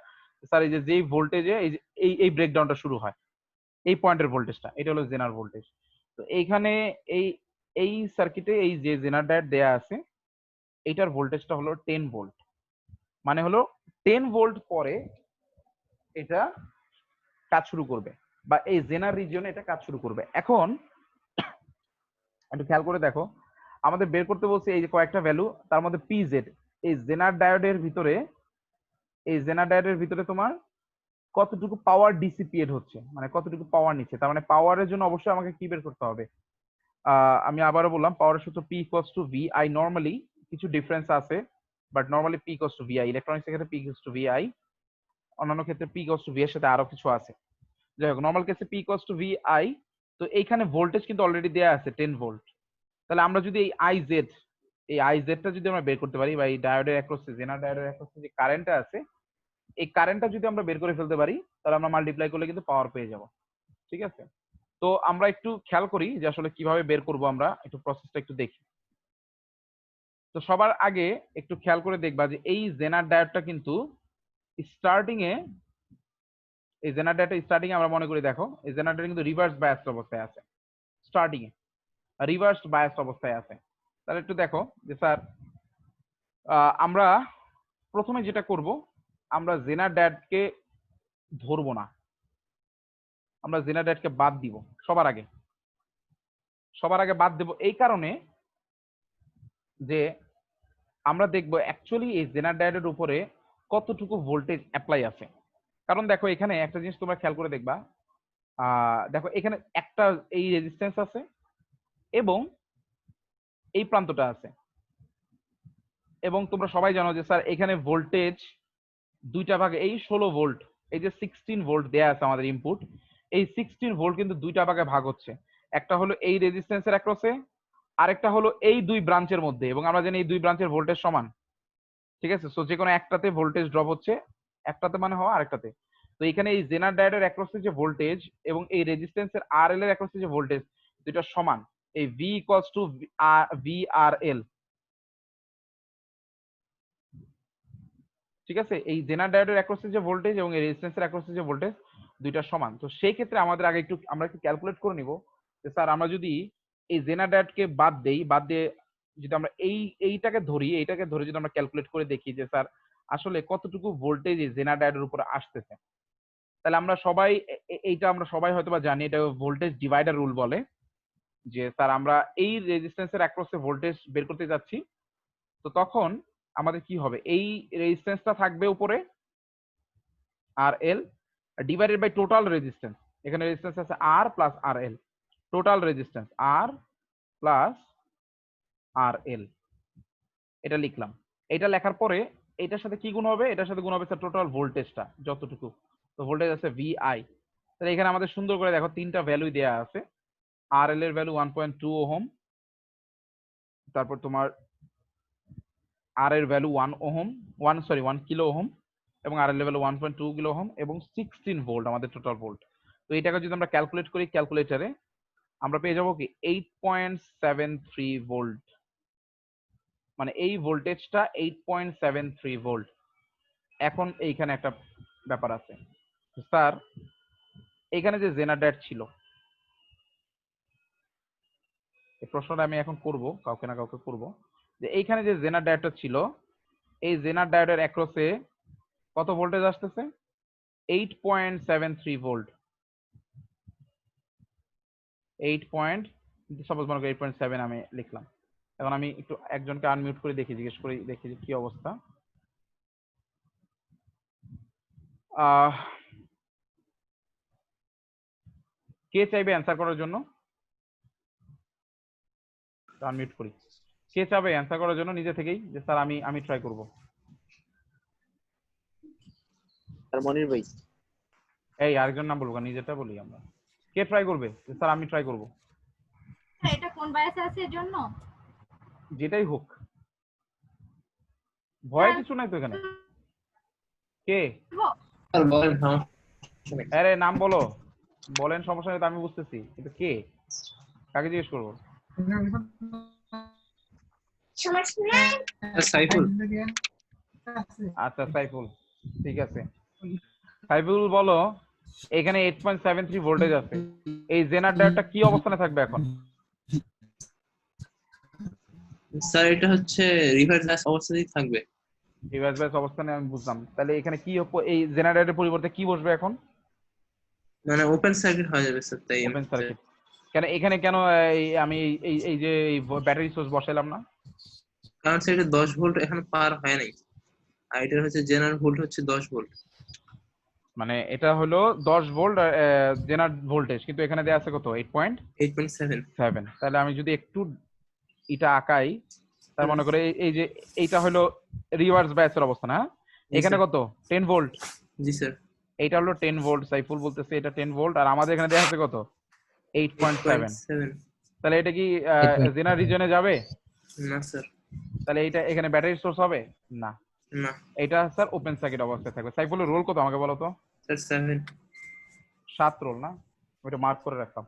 স্যার, এই যে যেই ভোল্টেজে এই ব্রেকডাউনটা শুরু হয়, এই পয়েন্টের ভোল্টেজটা, এটা হলো জেনার ভোল্টেজ। তো এইখানে এই সার্কিটে এই যে জেনার ডায়োড দেয়া আছে এইটার ভোল্টেজটা হলো 10 ভোল্ট, মানে হলো 10 ভোল্ট পরে এটা কাজ শুরু করবে, বা এই জেনার রিজিয়নে এটা কাজ শুরু করবে। এখন একটু খেয়াল করে দেখো, আমাদের বের করতে বলছে এই যে কয়েকটা ভ্যালু, তার মধ্যে পিজেড, এই জেনার ডায়োডের ভিতরে, এই জেনার ডায়োডের ভিতরে তোমার কতটুকু পাওয়ার ডিসিপিয়েট হচ্ছে, মানে কতটুকু পাওয়ার নিচ্ছে। তার মানে পাওয়ারের জন্য অবশ্যই আমাকে কি বের করতে হবে? আমি আবারও বললাম পাওয়ারের সূত্র P equals to V I. Normally কিছু ডিফারেন্স আছে, but normally P equals to V I. Electronics এর ক্ষেত্রে P equals to V I, অন্যান্য ক্ষেত্রে পি ইকুয়ালস টু ভি এর সাথে আরো কিছু আছে। যাই হোক, নর্মাল কেসে P equals to V I. তো এইখানে ভোল্টেজ কিন্তু অলরেডি দেয়া আছে 10 ভোল্ট। তাহলে আমরা যদি এই আইজেড, এই আইজেডটা যদি আমরা বের করতে পারি, বা এই ডায়োডের অ্যাক্রসে, জেনার ডায়োডের অ্যাক্রসে যে কারেন্টটা আছে, এই কারেন্টটা যদি আমরা বের করে ফেলতে পারি তাহলে আমরা মাল্টিপ্লাই করলে কিন্তু পাওয়ার পেয়ে যাব, ঠিক আছে। তো আমরা একটু খেয়াল করি যে আসলে কিভাবে বের করব, আমরা একটু প্রসেসটা একটু দেখি। তো সবার আগে একটু খেয়াল করে দেখবা যে এই জেনার ডায়োডটা কিন্তু স্টার্টিং এ, এই জেনার ডায়োডটা স্টার্টিং এ আমরা মনে করি, দেখো এই জেনার ডায়োড কিন্তু রিভার্স বায়াসড অবস্থায় আছে, স্টার্টিং এ রিভার্স বায়াসড অবস্থায় আছে। তাহলে একটু দেখো যে স্যার আমরা প্রথমে যেটা করব, আমরা জেনার ডায়োডকে ধরবো না, আমরা জেনার ডায়োডকে বাদ দিব সবার আগে, সবার আগে বাদ দেব এই কারণে যে আমরা দেখবো অ্যাকচুয়ালি এই জেনার ডায়োডের উপরে কতটুকু ভোল্টেজ অ্যাপ্লাই আছে। কারণ দেখো এখানে একটা জিনিস তোমরা খেয়াল করে দেখবা, দেখো এখানে একটা এই রেজিস্ট্যান্স আছে এবং এই প্রান্তটা আছে, এবং তোমরা সবাই জানো যে স্যার এখানে ভোল্টেজ দুইটা ভাগে, এই 16 ভোল্ট, এই যে 16 ভোল্ট দেয়া আছে আমাদের ইনপুট, এই 16 ভোল্ট কিন্তু দুইটা ভাগে ভাগ হচ্ছে। একটা হলো এই রেজিস্ট্যান্সের অ্যাক্রসে, আরেকটা হলো এই দুই ব্রাঞ্চের মধ্যে, এবং আমরা জানি এই দুই ব্রাঞ্চের ভোল্টেজ সমান, ঠিক আছে। সো যে কোনো একটাতে ভোল্টেজ ড্রপ হচ্ছে, একটাতে মানে হওয়া আরেকটাতে। তো এখানে এই জেনার ডায়োডের অ্যাক্রসে যে ভোল্টেজ এবং এই রেজিস্ট্যান্সের আরএল এর অ্যাক্রসে যে ভোল্টেজ দুটো সমান। এই V ইকুয়ালস টু VRL, ঠিক আছে? এই জেনার ডায়োডের অ্যাক্রসে যে ভোল্টেজ এবং এই রেজিস্ট্যান্সের অ্যাক্রসে যে ভোল্টেজ দুইটা সমান। তো সেই ক্ষেত্রে আমাদের আগে আমরা একটু ক্যালকুলেট করে নিব যে স্যার আমরা যদি এই জেনার ডায়োডকে বাদ দিয়ে যদি আমরা এইটাকে ধরে যদি আমরা ক্যালকুলেট করে দেখি যে স্যার আসলে কতটুকু ভোল্টেজ এই জেনার ডায়োডের উপরে আসতেছে, তাহলে আমরা সবাই হয়তো বা জানি, এটা ভোল্টেজ ডিভাইডার রুল বলে যে স্যার আমরা এই রেজিস্ট্যান্সের অ্যাক্রসে ভোল্টেজ বের করতে যাচ্ছি। তো তখন আমাদের কি হবে, এই রেজিস্ট্যান্সটা থাকবে উপরে RL divided by total resistance. এখানে রেজিস্ট্যান্স আছে R plus RL, total resistance R plus RL, এটা লিখলাম। এটা লেখার পরে এটার সাথে কি গুণ হবে, এটার সাথে গুণ হবে স্যার টোটাল ভোল্টেজটা যতটুকু। তো ভোল্টেজ আছে VI। তাহলে এখানে আমাদের সুন্দর করে দেখো তিনটা ভ্যালু দেয়া আছে। RL এর ভ্যালু 1.2 ওহম, তারপর তোমার R এর ভ্যালু 1 কিলো ওহম, এবং RL এর ভ্যালু 1.2 কিলো ওহম এবং 16 ভোল্ট আমাদের টোটাল ভোল্ট। তো এটাকে যদি আমরা ক্যালকুলেট করি ক্যালকুলেটরে, আমরা পেয়ে যাবো কি 8.73 ভোল্ট। মানে এই ভোল্টেজটা 8.73 ভোল্ট। এখন এইখানে একটা ব্যাপার আছে স্যার, এখানে যে জেনার ডায়োড ছিল, এই প্রশ্নটা আমি এখন করব, কাউকে না কাউকে করব, যে এইখানে যে জেনার ডায়োডটা ছিল, এই জেনার ডায়োডের অ্যাক্রসে কত ভোল্টেজ আসতেছে? 8.73 ভোল্ট। সাপোজ মনে করি 8.7 আমি লিখলাম। এখন আমি একটু একজনকে আনমিউট করে জিজ্ঞেস করি দেখি যে কি অবস্থা। কে চাইবে অ্যান্সার করার জন্য? আনমিউট করি। কে চাইবে অ্যান্সার করার জন্য নিজে থেকেই, যে স্যার আমি ট্রাই করব? আর মনির ভাই। এই আরেকজন নাম বলবো, নিজেরটা বলি আমরা। কে ট্রাই করবে যে স্যার আমি ট্রাই করব? এটা কোন বায়াসে আছে এর জন্য? যেটাই হোক, ভয় কিছু নাই তো এখানে। কে? স্যার বলেন। হ্যাঁ আরে নাম বলো, বলেন, সমস্যা নেই তো, আমি বুঝতেছি, কিন্তু কে, কাকে জিজ্ঞেস করবো? সাইফুল। আচ্ছা সাইফুল, ঠিক আছে। সাইফুল বলো, এখানে 8.73 ভোল্টেজ আছে, এই জেনার ডায়োডটা কি অবস্থানে থাকবে এখন? স্যার এটা হচ্ছে রিভার্স বাইস অবস্থাতেই থাকবে। রিভার্স বাইস অবস্থানে, আমি বুঝলাম। তাহলে এখানে কি এই জেনার ডায়োডের পরিবর্তে কি বসবে এখন? মানে ওপেন সার্কিট হয়ে যাবে স্যার, তাই ওপেন সার্কিট। কেন এখানে আমি এই যে ব্যাটারি সোর্স বসাইলাম না? কারণ স্যার এটা 10 ভোল্ট এখন পার হয় নাই, আর এটা হচ্ছে জেনারেল ভোল্ট হচ্ছে 10 ভোল্ট। মানে এটা হলো 10 ভোল্ট জেনার ভোল্টেজ, কিন্তু এখানে দেয়া আছে কত? 8.7। তাহলে আমি যদি একটু এটা আঁকাই, তার মনে করে এই যে এইটা হলো রিভার্স বায়াসের অবস্থা না? এখানে কত? 10 ভোল্ট। জি স্যার। এইটা হলো 10 ভোল্ট, সাইফুল বলতেছে এটা 10 ভোল্ট, আর আমাদের এখানে দেয়া আছে কত? 8.7। তাহলে এটা কি জেনার রিজনে যাবে? না স্যার। তাহলে এটা এখানে ব্যাটারি সোর্স হবে না? না। এটা স্যার ওপেন সার্কিট অবস্থায় থাকবে। সাইফুলের রোল কত আমাকে বলো তো? স্যার 7 রোল না? ওটা মার্ক করে রাখলাম,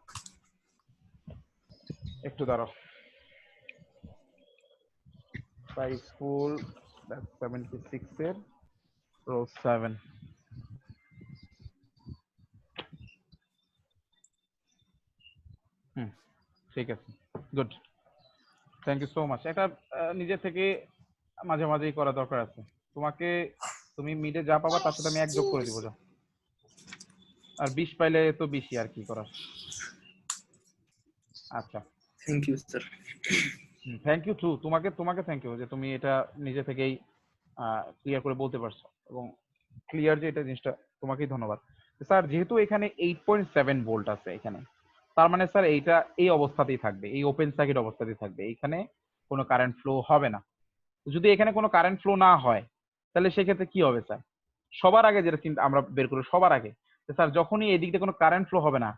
একটু দাঁড়াও। সাইফুল 76 এর রোল 7। ঠিক আছে, good, thank you so much. এটা নিজে থেকে মাঝে মাঝেই করা দরকার আছে। তুমি মিডে যা পাবা তার সাথে আমি 1 যোগ করে দিব, যা। আর 20 পাইলে তো বেশি, আর কি করার। আচ্ছা, thank you sir. Thank you too তোমাকে থ্যাংক ইউ যে তুমি এটা নিজে থেকেই ক্লিয়ার করে বলতে পারছো, এবং ক্লিয়ার যে এটা জিনিসটা, তোমাকেই ধন্যবাদ। স্যার যেহেতু এখানে 8.7 ভোল্ট আছে এখানে, তার মানে স্যার এইটা এই অবস্থাতেই থাকবে, এই ওপেন সার্কিট অবস্থাতেই থাকবে, এখানে কোনো কারেন্ট ফ্লো হবে না। যদি এখানে কোনো কারেন্ট ফ্লো না হয়, তাহলে সেক্ষেত্রে কি হবে স্যার? সবার আগে যেটা চিন্তা আমরা বের করি, সবার আগে স্যার যখনই এই দিক দিয়ে কোনো কারেন্ট ফ্লো হবে না,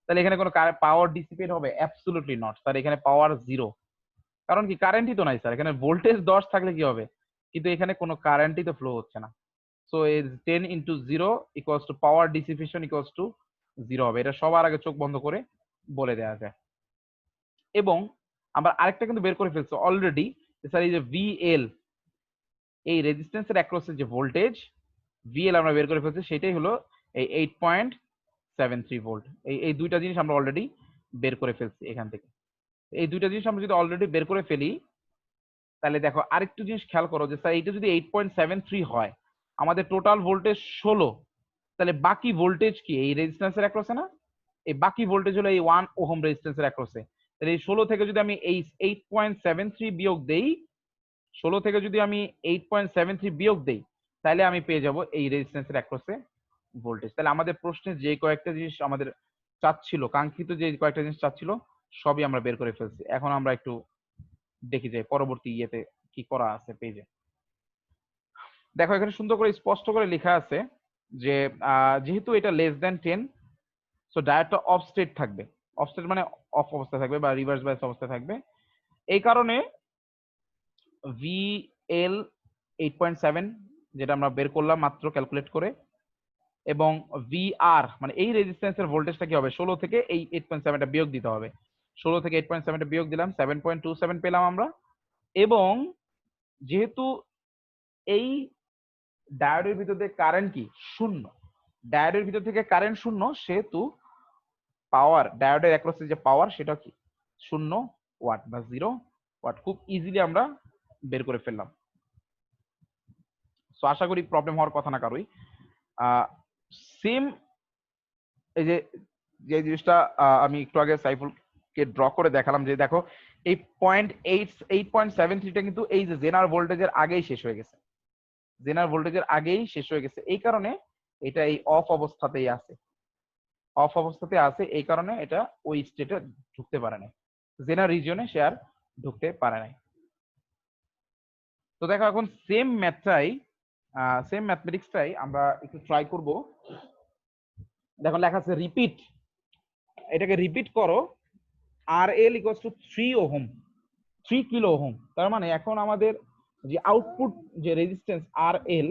তাহলে এখানে কোনো পাওয়ার ডিসিপেট হবে? অ্যাবসলিউটলি নট স্যার, এখানে পাওয়ার 0। কারণ কি? কারেন্টই তো নাই স্যার, এখানে ভোল্টেজ 10 থাকলে কি হবে, কিন্তু এখানে কোনো কারেন্টই তো ফ্লো হচ্ছে না। সো এর 10 into 0 equals to power dissipation equals to 0 হবে। এটা সবার আগে চোখ বন্ধ করে বলে দেওয়া যায়। এবং আমরা আরেকটা কিন্তু বের করে ফেলছি অলরেডি, স্যার এই যে ভিএল, এই রেজিস্ট্যান্সের অ্যাক্রসের যে ভোল্টেজ ভিএল আমরা বের করে ফেলছি, সেটাই হলো এই 8.73 ভোল্ট। এই দুইটা জিনিস আমরা অলরেডি বের করে ফেলছি এখান থেকে। এই দুইটা জিনিস আমরা যদি অলরেডি বের করে ফেলি, তাহলে দেখো আরেকটু জিনিস খেয়াল করো যে স্যার এইটা যদি 8.73 হয়, আমাদের টোটাল ভোল্টেজ 16, তাহলে বাকি ভোল্টেজ কি এই রেজিস্ট্যান্সের অ্যাক্রসে না? এই বাকি ভোল্টেজ হলো এই 1 ওহম রেজিস্ট্যান্সের অ্যাক্রসে। তাহলে এই 16 থেকে যদি আমি এই 8.73 বিয়োগ দেই, 16 থেকে যদি আমি 8.73 বিয়োগ দেই, তাহলে আমি পেয়ে যাব এই রেজিস্ট্যান্সের অ্যাক্রসে ভোল্টেজ। তাহলে আমাদের প্রশ্নে যে কয়েকটা জিনিস আমাদের চাচ্ছিল, কাঙ্ক্ষিত যে কয়েকটা জিনিস চাচ্ছিল, সবই আমরা বের করে ফেলছি। এখন আমরা একটু দেখি যাই পরবর্তী ইয়েতে কি করা আছে পেজে। দেখো এখানে সুন্দর করে স্পষ্ট করে লেখা আছে যে যেহেতু এটা লেস দ্যান 10, সো ডায়োডটা অফ স্টেট থাকবে। অফ স্টেট মানে অফ অবস্থায় থাকবে বা রিভার্স বায়াস অবস্থায় থাকবে। এই কারণে VL 8.7 যেটা আমরা বের করলাম মাত্র ক্যালকুলেট করে, এবং VR মানে এই রেজিস্ট্যান্সের ভোল্টেজটা কি হবে, 16 থেকে এই 8.7টা বিয়োগ দিতে হবে। 16 থেকে 8.7টা বিয়োগ দিলাম, 7.27 পেলাম আমরা। এবং যেহেতু এই ডায়োডের ভিতর থেকে কারেন্ট কি শূন্য, ডায়োডের ভিতর থেকে কারেন্ট শূন্য, সেহেতু পাওয়ার ডায়োডের অ্যাক্রসে যে পাওয়ার সেটা কি 0 ওয়াট বা 0 ওয়াট। খুব ইজিলি আমরা বের করে ফেললাম। সো আশা করি প্রবলেম হওয়ার কথা না কারোই। সেম এই যে যে জিনিসটা আমি একটু আগে সাইফুলকে ড্র করে দেখালাম, যে দেখো এই 8.73টা কিন্তু এই যে জেনার ভোল্টেজের আগেই শেষ হয়ে গেছে, জেনার ভোল্টেজের আগেই শেষ হয়ে গেছে। এই কারণে এটা এই অফ অবস্থাতেই আছে, অফ অবস্থাতে আছে। এই কারণে এটা ওই স্টেটে ঢুকতে পারে নাই, জেনার রিজিয়নে সে আর ঢুকতে পারে নাই। তো দেখো এখন সেম ম্যাথটাই, সেম ম্যাথমেটিক্সটাই আমরা একটু ট্রাই করব। দেখো লেখা আছে রিপিট, এটাকে রিপিট করো RL equals to 3 ohm, 3 kilo ohm. তার মানে এখন আমাদের যে আউটপুট যে রেজিস্ট্যান্স RL,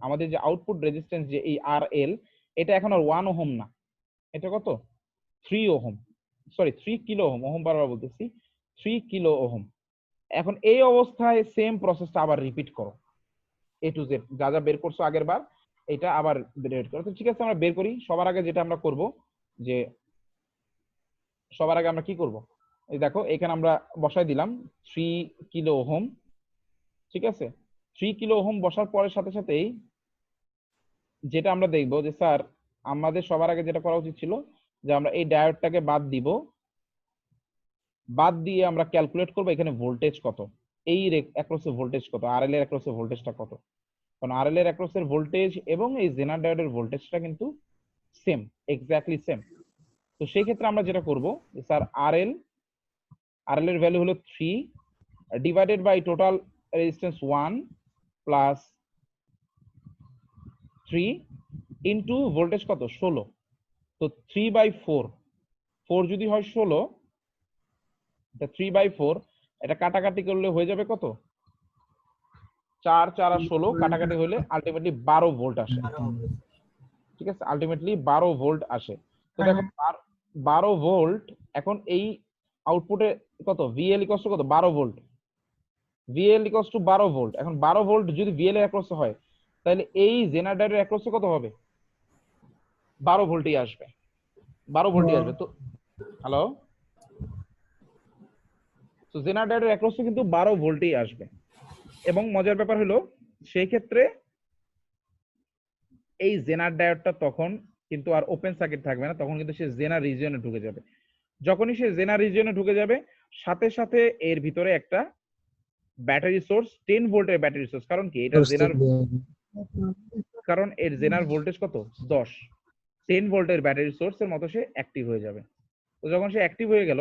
আমাদের যে আউটপুট রেজিস্ট্যান্স যে এই RL, এটা এখন আর 1 ওহম না, এটা কত 3 ohm, sorry 3 kilo ohm, ohm বারবার বলতেছি, 3 কিলো ওহম। এখন এই অবস্থায় সেম প্রসেসটা আবার রিপিট করো, A to Z যা যা বের করছো আগের বার, এটা আবার বের করো। তো ঠিক আছে, আমরা বের করি। সবার আগে যেটা আমরা করব, যে সবার আগে আমরা কি করব, এই দেখো এখানে আমরা বসাই দিলাম 3 কিলো ওহম। ঠিক আছে, 3 কিলো ওহম বসার পরের সাথে সাথেই যেটা আমরা দেখব যে স্যার আমাদের সবার আগে যেটা করা উচিত ছিল, যে আমরা এই ডায়োডটাকে বাদ দিব, বাদ দিয়ে আমরা ক্যালকুলেট করব এখানে ভোল্টেজ কত, এই অ্যাক্রসে ভোল্টেজ কত, RL এর অ্যাক্রসে ভোল্টেজটা কত। কারণ RL এর অ্যাক্রসের ভোল্টেজ এবং এই জেনার ডায়োডের ভোল্টেজটা কিন্তু সেম, এক্স্যাক্টলি সেম। তো সেই ক্ষেত্রে আমরা যেটা করব, যে স্যার RL এর ভ্যালু হলো 3 divided by total resistance 1 plus 3 into voltage কত 16। তো 3/4, 4 যদি হয় 16, এটা 3/4, এটা কাটাকাটি করলে হয়ে যাবে কত, 4 4 আর 16 কাটাকাটি হলে আলটিমেটলি 12 ভোল্ট আসে। ঠিক আছে, আলটিমেটলি 12 ভোল্ট আসে। তো দেখো 12 ভোল্ট, এখন এই আউটপুটে কত VL ইকুয়ালস টু কত 12 volt, VL equals to 12 volt. এখন 12 ভোল্ট যদি VL এর অ্যাক্রসে হয়, তাহলে এই জেনারেটরের অ্যাক্রসে কত হবে, 12 ভোল্টই আসবে, 12 ভোল্টই আসবে। তো হ্যালো, তো জেনারেটরের অ্যাক্রসে কিন্তু 12 ভোল্টই আসবে। এবং মজার ব্যাপার হলো সেই ক্ষেত্রে এই জেনার ডায়োডটা তখন কিন্তু আর ওপেন সার্কিট থাকবে না, তখন কিন্তু সে জেনার রিজিয়নে ঢুকে যাবে। যখনই সে জেনার রিজিয়নে ঢুকে যাবে, সাথে সাথে এর ভিতরে একটা ব্যাটারি সোর্স 10 ভোল্টের ব্যাটারি সোর্স, কারণ কি এটা জেনার, কারণ এর জেনার ভোল্টেজ কত 10, 10 ভোল্টের ব্যাটারি সোর্সের মতো সে অ্যাক্টিভ হয়ে যাবে। তো যখন সে অ্যাক্টিভ হয়ে গেল,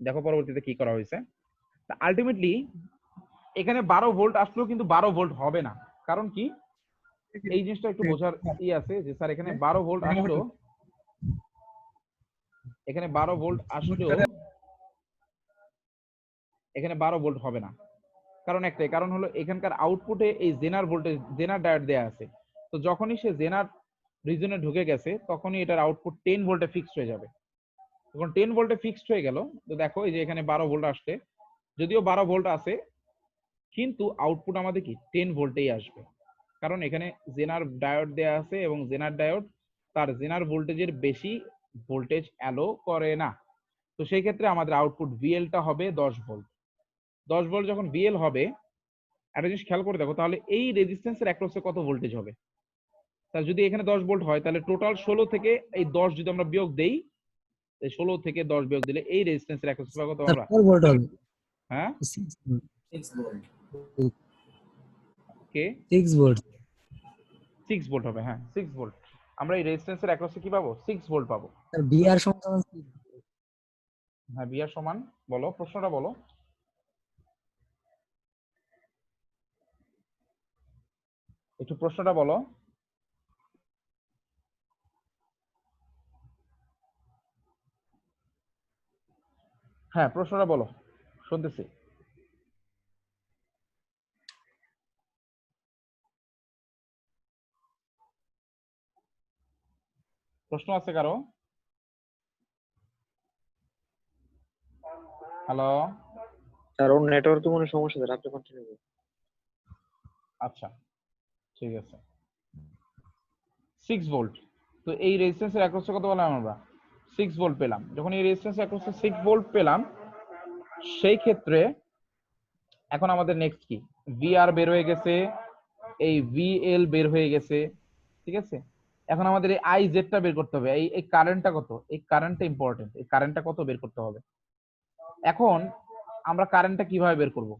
দেখো পরবর্তীতে কি করা হয়েছে, আলটিমেটলি এখানে 12 ভোল্ট আসলেও কিন্তু 12 ভোল্ট হবে না। কারণ কি, এই জিনিসটা একটু বোঝার আছে যে স্যার এখানে 12 ভোল্ট আসলো, এখানে 12 ভোল্ট আসলেও এখানে 12 ভোল্ট হবে না। কারণ একটাই, কারণ হলো এখানকার আউটপুটে এই জেনার ভোল্টেজ জেনার ডায়োড দেয়া আছে। তো যখনই সে জেনার রিজনে ঢুকে গেছে তখনই এটার আউটপুট 10 ভোল্টে ফিক্সড হয়ে যাবে। যখন 10 ভোল্টে ফিক্সড হয়ে গেল, তো দেখো এই যে এখানে 12 ভোল্ট আসছে, যদিও 12 ভোল্ট আছে কিন্তু আউটপুট আমাদের কি 10 ভোল্টেই আসবে, কারণ এখানে জেনার ডায়োড দেয়া আছে এবং জেনার ডায়োড তার জেনার ভোল্টেজের বেশি ভোল্টেজ অ্যালো করে না। তো সেই ক্ষেত্রে আমাদের আউটপুট ভিএলটা হবে 10 ভোল্ট। 10 ভোল্ট যখন ভিএল হবে, একটা জিনিস খেয়াল করে দেখো তাহলে এই রেজিস্ট্যান্সের অ্যাক্রসে কত ভোল্টেজ হবে। তাহলে যদি এখানে 10 ভোল্ট হয় তাহলে টোটাল 16 থেকে এই 10 যদি আমরা বিয়োগ দেই, 16 থেকে 10 বিয়োগ দিলে এই রেজিস্ট্যান্সের অ্যাক্রসে কত আমরা, 4 ভোল্ট হবে। হ্যাঁ 6 ভোল্ট। কে 6 ভোল্ট। 6 ভোল্ট হবে, হ্যাঁ 6 ভোল্ট। আমরা এই রেজিস্ট্যান্সের অ্যাক্রসে কি পাবো, 6 ভোল্ট পাবো। স্যার বিআর সমান, হ্যাঁ বিআর সমান, বলো প্রশ্নটা বলো। একটু প্রশ্নটা বলো। হ্যাঁ প্রশ্নটা বলো, শুনতেছি। প্রশ্ন আছে কারো? হ্যালো স্যার ওর নেটওয়ার্কে মনে সমস্যা, স্যার আপনি কন্টিনিউ করুন। আচ্ছা ঠিক আছে, 6 ভোল্ট। তো এই রেজিস্ট্যান্সের অ্যাক্রসে কত বললাম আমরা, 6 ভোল্ট পেলাম। যখন এই রেজিস্ট্যান্সের অ্যাক্রসে 6 ভোল্ট পেলাম, সেই ক্ষেত্রে এখন আমাদের নেক্সট কি, ভিআর বের হয়ে গেছে, এই ভিএল বের হয়ে গেছে, ঠিক আছে। এখন আমাদের এই আইজেডটা বের করতে হবে। এই কারেন্টটা কত, এই কারেন্টটা ইম্পর্টেন্ট, এই কারেন্টটা কত বের করতে হবে। এখন আমরা কারেন্টটা কিভাবে বের করব,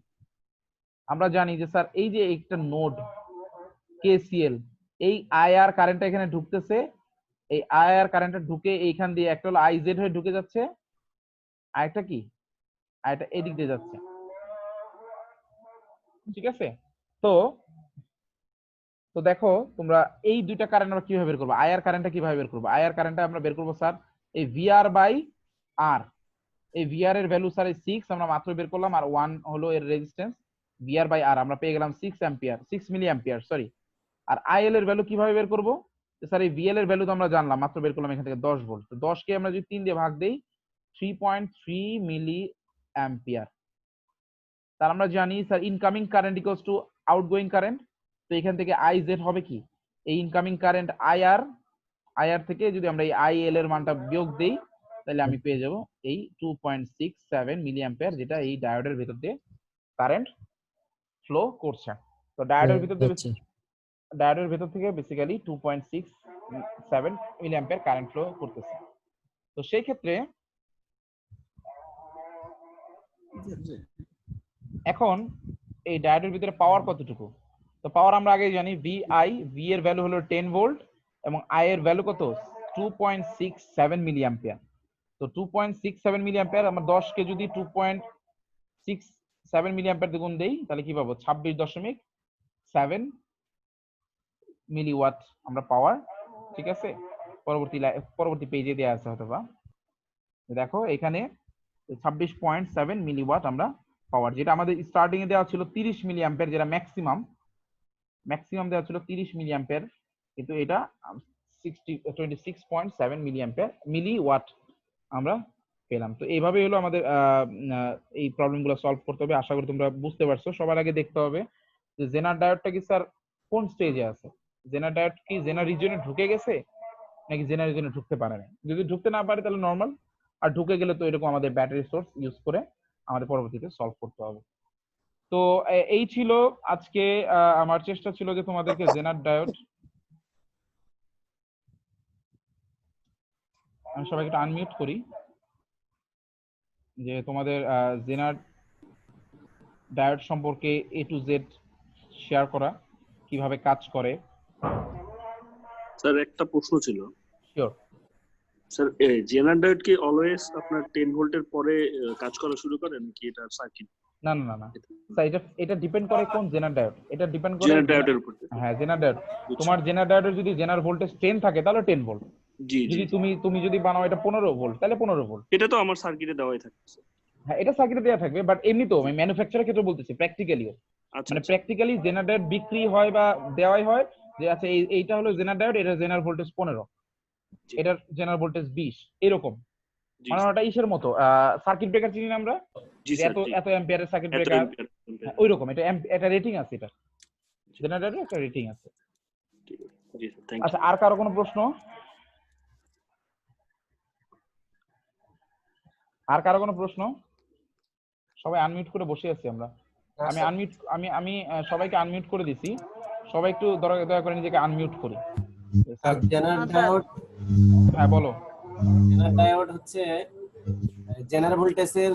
আমরা জানি যে স্যার এই যে একটা নোড কেসিএল, এই আইআর কারেন্টটা এখানে ঢুকতেছে, এই আইআর কারেন্টটা ঢুকে এইখান দিয়ে একটা হলো আইজেড হয়ে ঢুকে যাচ্ছে, আরেকটা কি, আরেকটা এদিক দিয়ে যাচ্ছে, ঠিক আছে। তো তো দেখো তোমরা এই দুইটা কারেন্ট আমরা কিভাবে বের করবো, আইআর কারেন্টটা কিভাবে বের করবো। আইআর কারেন্টটা আমরা বের করবো স্যার এই ভিআর বাই আর, এই ভিআর এর ভ্যালু স্যার এই 6 আমরা মাত্র বের করলাম, আর 1 হলো এর রেজিস্ট্যান্স, ভিআর বাই আর আমরা পেয়ে গেলাম 6 অ্যাম্পিয়ার, 6 মিলি অ্যাম্পিয়ার সরি। আর আইএল এর ভ্যালু কিভাবে বের করবো, স্যার এই ভিএল এর ভ্যালু তো আমরা জানলাম, মাত্র বের করলাম এখান থেকে 10 ভোল্ট। তো 10 কে আমরা যদি 3 দিয়ে ভাগ দেই 3.3 মিলি অ্যাম্পিয়ার। তার আমরা জানি sir incoming current equals to outgoing current. তো এখান থেকে আইজেড হবে কি, এই ইনকামিং কারেন্ট আইআর, আইআর থেকে যদি আমরা এই আইএল এর মানটা বিয়োগ দেই তাহলে আমি পেয়ে যাব এই 2.67 মিলি অ্যাম্পিয়ার, যেটা এই ডায়োডের ভিতর দিয়ে কারেন্ট ফ্লো করছে। তো ডায়োডের ভিতর দিয়ে ডায়োডের ভিতর থেকে basically 2.67 milliampere current flow করতেছে। তো সেই ক্ষেত্রে এখন এই ডায়োডের ভিতরে পাওয়ার কতটুকু, তো পাওয়ার আমরা আগে জানি ভিআই, ভি এর ভ্যালু হলো 10 ভোল্ট এবং আই এর ভ্যালু কত 2.67 মিলি অ্যাম্পিয়ার। তো 2.67 মিলি অ্যাম্পিয়ার, আমরা 10 কে যদি 2.67 মিলি অ্যাম্পিয়ার দ্বিগুণ দেই তাহলে কি পাবো, 26.7 মিলি ওয়াট আমরা পাওয়ার, ঠিক আছে। পরবর্তী পেজে দেওয়া আছে হয়তো বা, দেখো এখানে 26.7 মিলি ওয়াট আমরা পাওয়ার, যেটা আমাদের স্টার্টিং এ দেওয়া ছিল 30 মিলি অ্যাম্পিয়ার, যেটা ম্যাক্সিমাম দেওয়া ছিল 30 মিলি অ্যাম্পিয়ার, কিন্তু এটা 26.7 মিলি অ্যাম্পিয়ার মিলি ওয়াট আমরা পেলাম। তো এইভাবে হলো আমাদের এই প্রবলেমগুলো সলভ করতে হবে। আশা করি তোমরা বুঝতে পারছো। সবার আগে দেখতে হবে যে জেনার ডায়োডটা কি স্যার কোন স্টেজে আছে, জেনার ডায়োড কি জেনার রিজিয়নে ঢুকে গেছে নাকি জেনার রিজিয়নে ঢুকতে পারে না। যদি ঢুকতে না পারে তাহলে নরমাল, আর ঢুকে গেলে তো এরকম আমাদের ব্যাটারি সোর্স ইউজ করে আমাদের পরবর্তীতে সলভ করতে হবে। তো এই ছিল আজকে আমার চেষ্টা ছিল যে তোমাদেরকে জেনার ডায়োড, আমি সবাইকে একটু আনমিউট করি, যে তোমাদের জেনার ডায়োড সম্পর্কে এ টু জেড শেয়ার করা, কিভাবে কাজ করে। স্যার একটা প্রশ্ন ছিল। শিওর স্যার জেনার ডায়োড কি অলওয়েজ আপনার 10 ভোল্টের পরে কাজ করা শুরু করে নাকি এটা সার্কিট? না না না স্যার, এটা ডিপেন্ড করে কোন জেনার ডায়োড, এটা ডিপেন্ড করে জেনার ডায়োডের উপর। হ্যাঁ জেনার ডায়োড, তোমার জেনার ডায়োডের যদি জেনার ভোল্টেজ 10 থাকে তাহলে 10 ভোল্ট, যদি তুমি যদি বানাও এটা 15 ভোল্ট তাহলে 15 ভোল্ট। এটা তো আমার সার্কিটে দেওয়াই থাকে। হ্যাঁ এটা সার্কিটে দেওয়া থাকবে, বাট এমনি তো আমি ম্যানুফ্যাকচারের ক্ষেত্রে বলতেছি, প্র্যাকটিক্যালিও আচ্ছা মানে আচ্ছা প্র্যাকটিক্যালি জেনারেল ডায়োড বিক্রি হয় বা দেওয়াই হয় যে আচ্ছা এইটা হলো জেনারেল ডায়োড, এটা জেনারেল ভোল্টেজ 15, জি এটার জেনারেল ভোল্টেজ 20, এরকম। জি মানে ওটা ইসের মতো সার্কিট ব্রেকার চিনি না আমরা, জি যে স্যার এত জি এত অ্যাম্পিয়ারের সার্কিট এত ব্রেকার, এম্পিয়ার ওই রকম। এটা একটা রেটিং আছে, এটা জেনারেল ডায়োডের একটা রেটিং আছে। ঠিক আছে জি স্যার থ্যাংক আচ্ছা ইউ আর কারো কোনো প্রশ্ন? আর কারো কোনো প্রশ্ন? সবাই আনমিউট করে বসে আছি আমরা। আমি আনমিউট আমি সবাইকে আনমিউট করে দিছি, সবাই একটু দয়া করে নিজেকে আনমিউট করি। স্যার জেনারেল ডায়োড, হ্যাঁ বলো। জেনারেল ডায়োড হচ্ছে জেনারেল ভোল্টেজের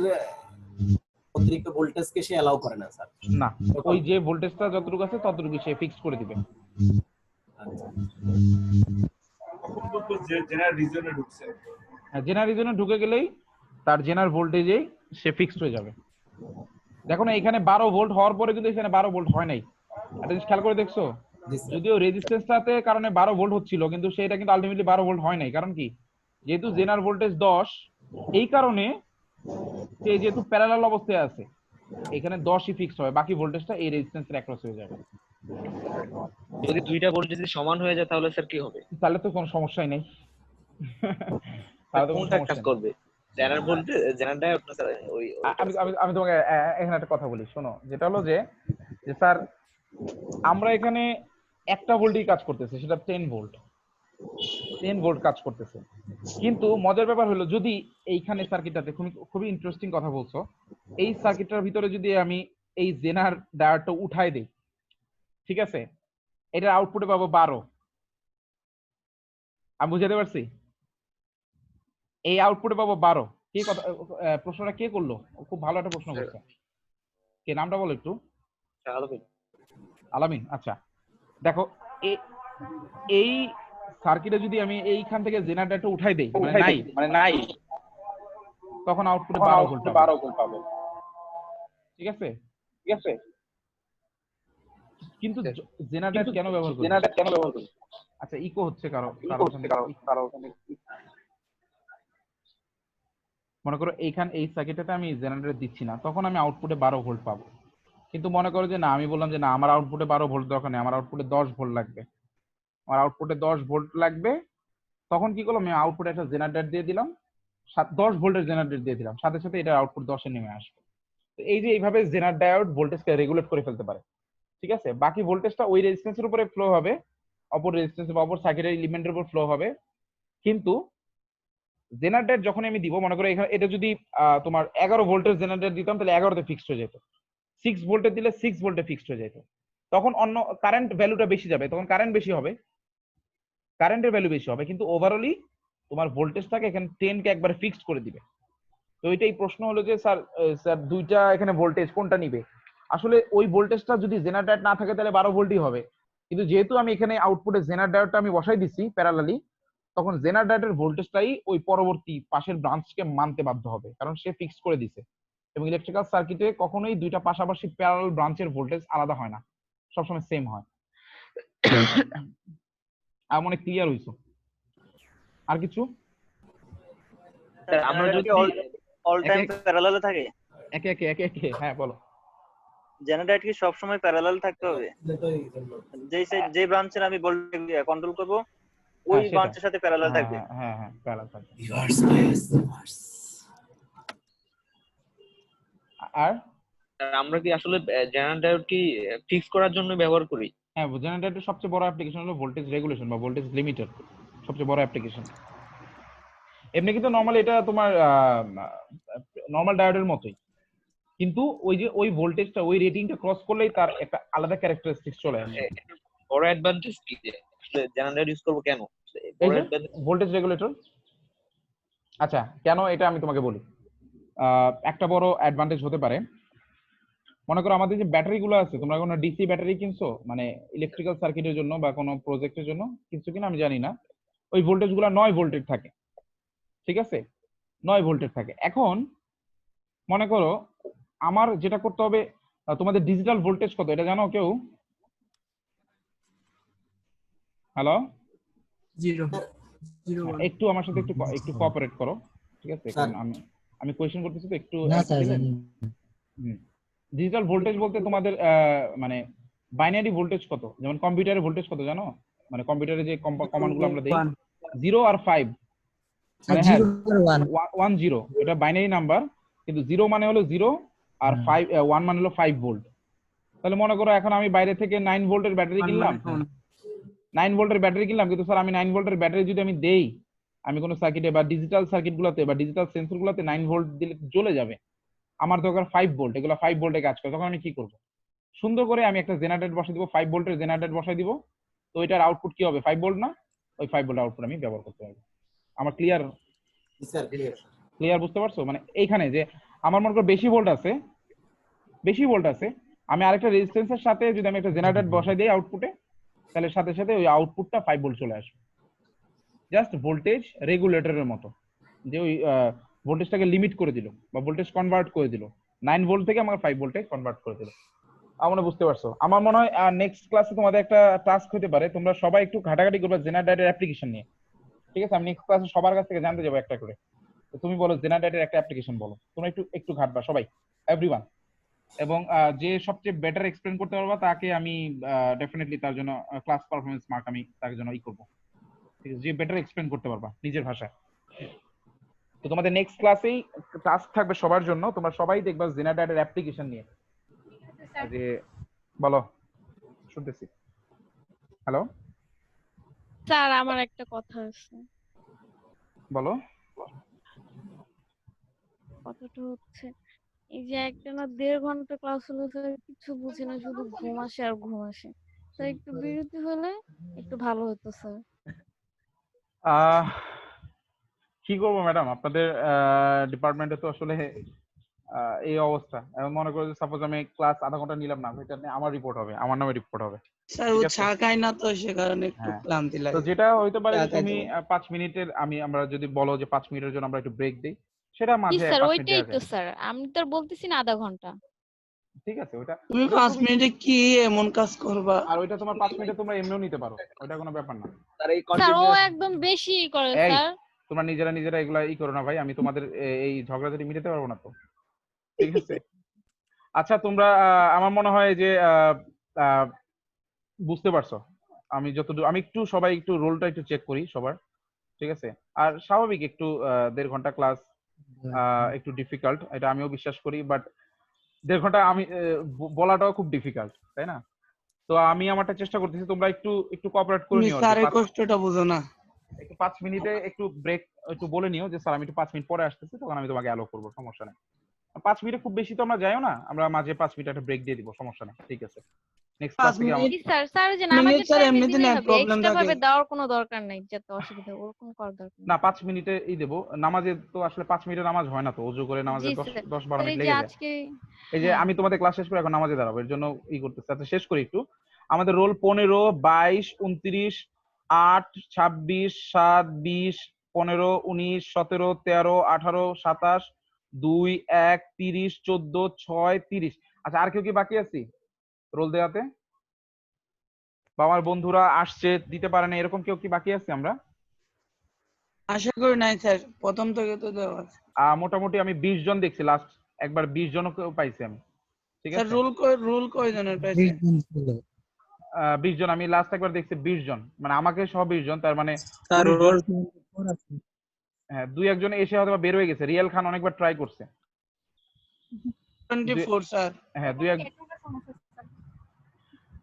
অতিরিক্ত ভোল্টেজকে সে এলাও করে না স্যার। না, ওই যে ভোল্টেজটা যতটুকু আছে ততটুকু সে ফিক্স করে দিবে। জেনারেল রিজনে ঢুকছে, হ্যাঁ জেনারেল রিজনে ঢুকে গেলেই তার জেনারেল ভোল্টেজেই সে ফিক্সড হয়ে যাবে। দেখো না এখানে 12 ভোল্ট হওয়ার পরে কিন্তু এখানে 12 ভোল্ট হয় নাই, একটা জিনিস খেয়াল করে দেখছো? যদিও রেজিস্ট্যান্সটাতে কারণে 12 ভোল্ট হচ্ছিল, কিন্তু সেটা কিন্তু আলটিমেটলি 12 ভোল্ট হয় নাই। কারণ কি? যেহেতু জেনারেল ভোল্টেজ 10, এই কারণে সে যেহেতু প্যারালাল অবস্থায় আছে, এখানে 10ই ফিক্সড হবে, বাকি ভোল্টেজটা এই রেজিস্ট্যান্সের অ্যাক্রস হয়ে যাবে। যদি দুইটা ভোল্টেজ যদি সমান হয়ে যায় তাহলে স্যার কি হবে? তাহলে তো কোনো সমস্যাই নেই। তাহলে তো কোনো কোনটা কাজ সমস্যা নেই। করবে, জেনারেল ভোল্টেজ জেনারেল ডায়োড না স্যার? ওই আমি আমি আমি তোমাকে এখানে একটা কথা বলি, শোনো। যেটা হলো যে স্যার আমরা এখানে একটা ভোল্টই কাজ করতেছে, সেটা 10 ভোল্ট, 10 ভোল্ট কাজ করতেছে। কিন্তু মজার ব্যাপার হলো, যদি এইখানে সার্কিটটাতে খুবই ইন্টারেস্টিং কথা বলছো, এই সার্কিটটার ভিতরে যদি আমি এই জেনার ডায়োডটা উঠাই দেই, ঠিক আছে, এটার আউটপুটে পাবো 12। আমি বুঝাতে পারছি? এই আউটপুটে পাবো 12। কে কথা প্রশ্নটা কে করলো? খুব ভালো একটা প্রশ্ন করছে। কে নামটা বলো একটু? আলামিন। আচ্ছা দেখো, এই সার্কিটে যদি আমি এইখান থেকে জেনারেটরটা উঠাই দেই, মানে নাই, তখন আউটপুটে 12 ভোল্ট পাবো। ঠিক আছে? কিন্তু জেনারেটর কেন ব্যবহার করি? আচ্ছা ইকো হচ্ছে কারো মনে করো এইখান এই সার্কিটটাতে আমি জেনারেটর দিচ্ছি না, তখন আমি আউটপুটে 12 ভোল্ট পাবো। কিন্তু মনে করো যে না, আমি বললাম যে না, আমার আউটপুটে 12 ভোল্ট দরকার নেই, আমার আউটপুটে 10 ভোল্ট লাগবে, আমার আউটপুটে 10 ভোল্ট লাগবে। তখন কি করলাম, আমি আউটপুটে একটা জেনারেটর দিয়ে দিলাম, 10 ভোল্টের জেনারেটর দিয়ে দিলাম, সাথে সাথে এটার আউটপুট 10 এ নেমে আসবে। তো এই যে এইভাবে জেনারেটর ডায়োড ভোল্টেজকে রেগুলেট করে ফেলতে পারে। ঠিক আছে? বাকি ভোল্টেজটা ওই রেজিস্ট্যান্সের উপরে ফ্লো হবে, অপর রেজিস্ট্যান্স বা অপর সার্কিটের এলিমেন্টের উপর ফ্লো হবে। কিন্তু জেনারেটর যখন আমি দিব, মনে করো এখানে এটা যদি তোমার 11 ভোল্টের জেনারেটর দিতাম, তাহলে 11 তে ফিক্সড হয়ে যেত। 6 ভোল্টের দিলে 6 ভোল্টে ফিক্সড হয়ে যেত। তখন অন্য কারেন্ট ভ্যালুটা বেশি যাবে, তখন কারেন্ট বেশি হবে, কারেন্টের ভ্যালু বেশি হবে, কিন্তু ওভারঅলি তোমার ভোল্টেজটাকে এখানে 10 কে একবারে ফিক্সড করে দিবে। তো এটাই প্রশ্ন হলো যে স্যার দুইটা এখানে ভোল্টেজ কোনটা নিবে? আসলে ওই ভোল্টেজটা যদি জেনারেটর না থাকে তাহলে 12 ভোল্টই হবে, কিন্তু যেহেতু আমি এখানে আউটপুটে জেনারেটরটা আমি বসাই দিছি প্যারালালি, তখন জেনারেটরের ভোল্টেজটাই ওই পরবর্তী পাশের ব্রাঞ্চকে মানতে বাধ্য হবে, কারণ সে ফিক্স করে দিছে। এবং ইলেকট্রিক্যাল সার্কিটে কখনোই দুইটা পাশাপাশি প্যারালাল ব্রাঞ্চের ভোল্টেজ আলাদা হয় না, সবসময় সেম হয়। মনে ক্লিয়ার হইছো? আর কিছু? আমরা যদি অল টাইম প্যারালালে থাকে, একে একে হ্যাঁ বলো। জেনারেটর কি সব সময় প্যারালাল থাকতে হবে? যে ব্রাঞ্চের আমি ভোল্টেজ কন্ট্রোল করব, ওই ব্রাঞ্চের সাথে প্যারালাল থাকবে। হ্যাঁ প্যারালাল থাকবে। আর আমরা কি আসলে জেনারেল ডায়োড কি ফিক্স করার জন্য ব্যবহার করি? হ্যাঁ, জেনারেটরের সবচেয়ে বড় অ্যাপ্লিকেশন হলো ভোল্টেজ রেগুলেশন বা ভোল্টেজ লিমিটার, সবচেয়ে বড় অ্যাপ্লিকেশন। এমনি কিন্তু নরমালি এটা তোমার নরমাল ডায়োডের মতোই, কিন্তু ওই যে ওই ভোল্টেজটা ওই রেটিংটা ক্রস করলেই তার একটা আলাদা ক্যারেক্টারিস্টিক্স চলে আসে। বড় অ্যাডভান্টেজ কি যে আসলে জেনারেটর ইউজ করব কেন? Voltage regulator. আচ্ছা কেন, এটা আমি তোমাকে বলি। একটা বড় অ্যাডভান্টেজ হতে পারে, মনে করো আমাদের যে ব্যাটারি গুলো আছে, তোমরা কোনো ডিসি ব্যাটারি কিনছো, মানে ইলেকট্রিক্যাল সার্কিটের জন্য বা কোনো প্রজেক্টের জন্য কিনছো কিনা আমি জানি না, ওই ভোল্টেজ গুলো 9 ভোল্টের থাকে। ঠিক আছে? 9 ভোল্টের থাকে। এখন মনে করো আমার যেটা করতে হবে, তোমাদের ডিজিটাল ভোল্টেজ কত এটা জানো কেউ? হ্যালো, একটু আমার সাথে একটু কোঅপারেট করো, ঠিক আছে? কারণ আমি আমি কোয়েশ্চেন করতেছি তো একটু না answer স্যার দিবেন? জানি ডিজিটাল ভোল্টেজ বলতে তোমাদের মানে বাইনারি ভোল্টেজ কত, যেমন কম্পিউটারের ভোল্টেজ কত জানো? মানে কম্পিউটারে যে কমান্ড গুলো আমরা দেই 0 আর 5, মানে হ্যাঁ 1 0, এটা বাইনারি নাম্বার, কিন্তু 0 মানে হলো 0 আর 1 মানে হলো 5 ভোল্ট। তাহলে মনে করো এখন আমি বাইরে থেকে 9 ভোল্টের ব্যাটারি কিনলাম, 9 ভোল্টের ব্যাটারি কিনলাম, কিন্তু স্যার আমি 9 ভোল্টের ব্যাটারি যদি আমি দেই, আমি কোনো সার্কিটে বা ডিজিটাল সার্কিট গুলোতে বা ডিজিটাল সেন্সর গুলোতে 9 ভোল্ট দিলে জ্বলে যাবে। আমার দরকার 5 ভোল্ট, এগুলো 5 ভোল্টে কাজ করে। তখন আমি কি করব? সুন্দর করে আমি একটা জেনারেটর বসাই দিব, 5 ভোল্টের জেনারেটর বসাই দিব, তো এটার আউটপুট কি হবে? 5 ভোল্ট না? ওই 5 ভোল্ট আউটপুট আমি ব্যবহার করতে পারবো। আমার ক্লিয়ার? Sir clear. ক্লিয়ার, বুঝতে পারছো? মানে এইখানে যে আমার মনে করো বেশি ভোল্ট আছে, আমি আরেকটা রেজিস্ট্যান্সের সাথে যদি আমি একটা জেনারেটর বসাই দেই আউটপুটে, তাহলে সাথে সাথে ওই আউটপুটটা 5 ভোল্ট চলে আসবে। জাস্ট ভোল্টেজ রেগুলেটরের মতো, যে ওই ভোল্টেজটাকে লিমিট করে দিল বা ভোল্টেজ কনভার্ট করে দিল, 9 ভোল্ট থেকে আমাকে 5 ভোল্টে কনভার্ট করে দিল। আমরা বুঝতে পারছো? আমার মনে হয় নেক্সট ক্লাসে তোমাদের একটা টাস্ক হতে পারে, তোমরা সবাই একটু ঘাটাঘাটি করবে জেনারেটরের অ্যাপ্লিকেশন নিয়ে, ঠিক আছে? আমি নেক্সট ক্লাসে সবার কাছ থেকে জানতে যাবো একটা করে। তো তুমি বলো জেনারেটরের একটা অ্যাপ্লিকেশন বলো, তোমরা একটু ঘাটবা সবাই, এভরিওয়ান। এবং যে সবচেয়ে বেটার এক্সপ্লেন করতে পারবা তাকে আমি ডেফিনেটলি তার জন্য ক্লাস পারফরমেন্স মার্ক আমি তার জন্য করবো, ঠিক আছে? যে বেটার এক্সপ্লেন করতে পারবা নিজের ভাষায়। তো তোমাদের নেক্সট ক্লাসেই টাস্ক থাকবে সবার জন্য, তোমরা সবাই দেখবা জেনারেটরের অ্যাপ্লিকেশন নিয়ে। যে বলো, শুনতেছি। হ্যালো স্যার আমার একটা কথা আছে। বলো। কথাটা হচ্ছে এই যে একটানা 1.5 ঘন্টা ক্লাস হলো স্যার, কিছু বুঝি না, শুধু ঘুম আসে আর ঘুম আসে। স্যার একটু বিরতি হলে একটু ভালো হতো স্যার। কি করবো ম্যাডাম, আপনাদের ডিপার্টমেন্টে তো আসলে এই অবস্থা। এখন মনে করো সাপোজ আমি ক্লাস আধা ঘন্টা নিলাম না, এটা নিয়ে আমার রিপোর্ট হবে, আমার নামে রিপোর্ট হবে, স্যার ও চা খায় না, তো সে কারণে একটু ক্লান্তি তো লাগে। যেটা হইতে পারে যে চা তুমি খাইতে 5 মিনিটের, আমরা যদি বলো যে 5 মিনিটের জন্য আমরা একটু ব্রেক দেই, সেটা জি মাঝে স্যার, 5 মিনিট ওইটাই দেওয়া তো যায়, স্যার, আমি তো আর বলতেছি না আধা ঘন্টা। ঠিক আছে? ওটা তুমি 5 মিনিটে কি এমন কাজ করবা? আর ওইটা তোমার 5 মিনিটে তোমরা এমনিও নিতে পারো, ওইটা কোনো ব্যাপার না। স্যার ও একদম বেশি করে এই স্যার। তোমরা নিজেরা এগুলা করো না ভাই, আমি তোমাদের এই ঝগড়াঝাটি মিটাতে পারবো না তো, ঠিক আছে? আচ্ছা তোমরা আমার মনে হয় যে বুঝতে পারছো। আমি যতদূর, আমি একটু সবাই একটু রোলটা একটু চেক করি সবার, ঠিক আছে? আর স্বাভাবিক একটু 1.5 ঘন্টা ক্লাস একটু ডিফিকাল্ট, এটা আমিও বিশ্বাস করি, বাট 1.5 ঘন্টা আমি বলাটাও খুব ডিফিকাল্ট, তাই না? তো আমি আমারটা চেষ্টা করতেছি, তোমরা একটু একটু কোঅপারেট করে তুমি নিও। স্যারের কষ্টটা বুঝো না। একটু 5 মিনিটে একটু ব্রেক একটু বলে নিও যে স্যার আমি একটু 5 মিনিট পরে আসতেছি, তখন আমি তোমাকে অ্যালো করবো, সমস্যা নেই। 5 মিনিটে খুব বেশি তো আমরা যাইও না, আমরা মাঝে 5 মিনিট একটা ব্রেক দিয়ে দিব, সমস্যা নেই, ঠিক আছে? নেক্সট ক্লাস থেকে জি স্যার, স্যার যে নামাজের টাইমে দিলেই হবে, এক্সট্রা ভাবে দেওয়ার কোনো দরকার নাই, যাতে অসুবিধা ওরকম করার দরকার নেই। না 5 মিনিটে দেবো। নামাজে তো আসলে 5 মিনিটের নামাজ হয় না, তো ওযু করে নামাজে জি 10-12 মিনিট স্যার, লেগে যায়। আজকে এই যে আমি তোমাদের ক্লাস শেষ করে এখন নামাজে দাঁড়াবো, এর জন্য করতেছি। আচ্ছা শেষ করি একটু। আমাদের রোল 15, 22, 29, 8, 26, 7, 20, 15, 19, 17, 13, 18, 27, 2, 1, 30, 14, 6, 30। আচ্ছা আর কেউ কি বাকি আছি রোল দেওয়াতে? বা আমার বন্ধুরা আসছে দিতে পারে না, এরকম কেউ কি বাকি আছে? আমরা আশা করি নাই স্যার, প্রথম থেকে তো দেওয়া আছে। মোটামুটি আমি 20 জন দেখছি, লাস্ট একবার 20 জনও পাইছি আমি, ঠিক স্যার আছে? রুল কয়জনের পাইছে? 20 জন আমি লাস্ট একবার দেখছি, 20 জন, মানে আমাকে সহ 20 জন, তার মানে স্যার 19 জন। রোল হ্যাঁ 2-1 জন এসে হয়তো বের হয়ে গেছে। রিয়াল খান অনেকবার ট্রাই করছে। 24 স্যার। হ্যাঁ 2-1।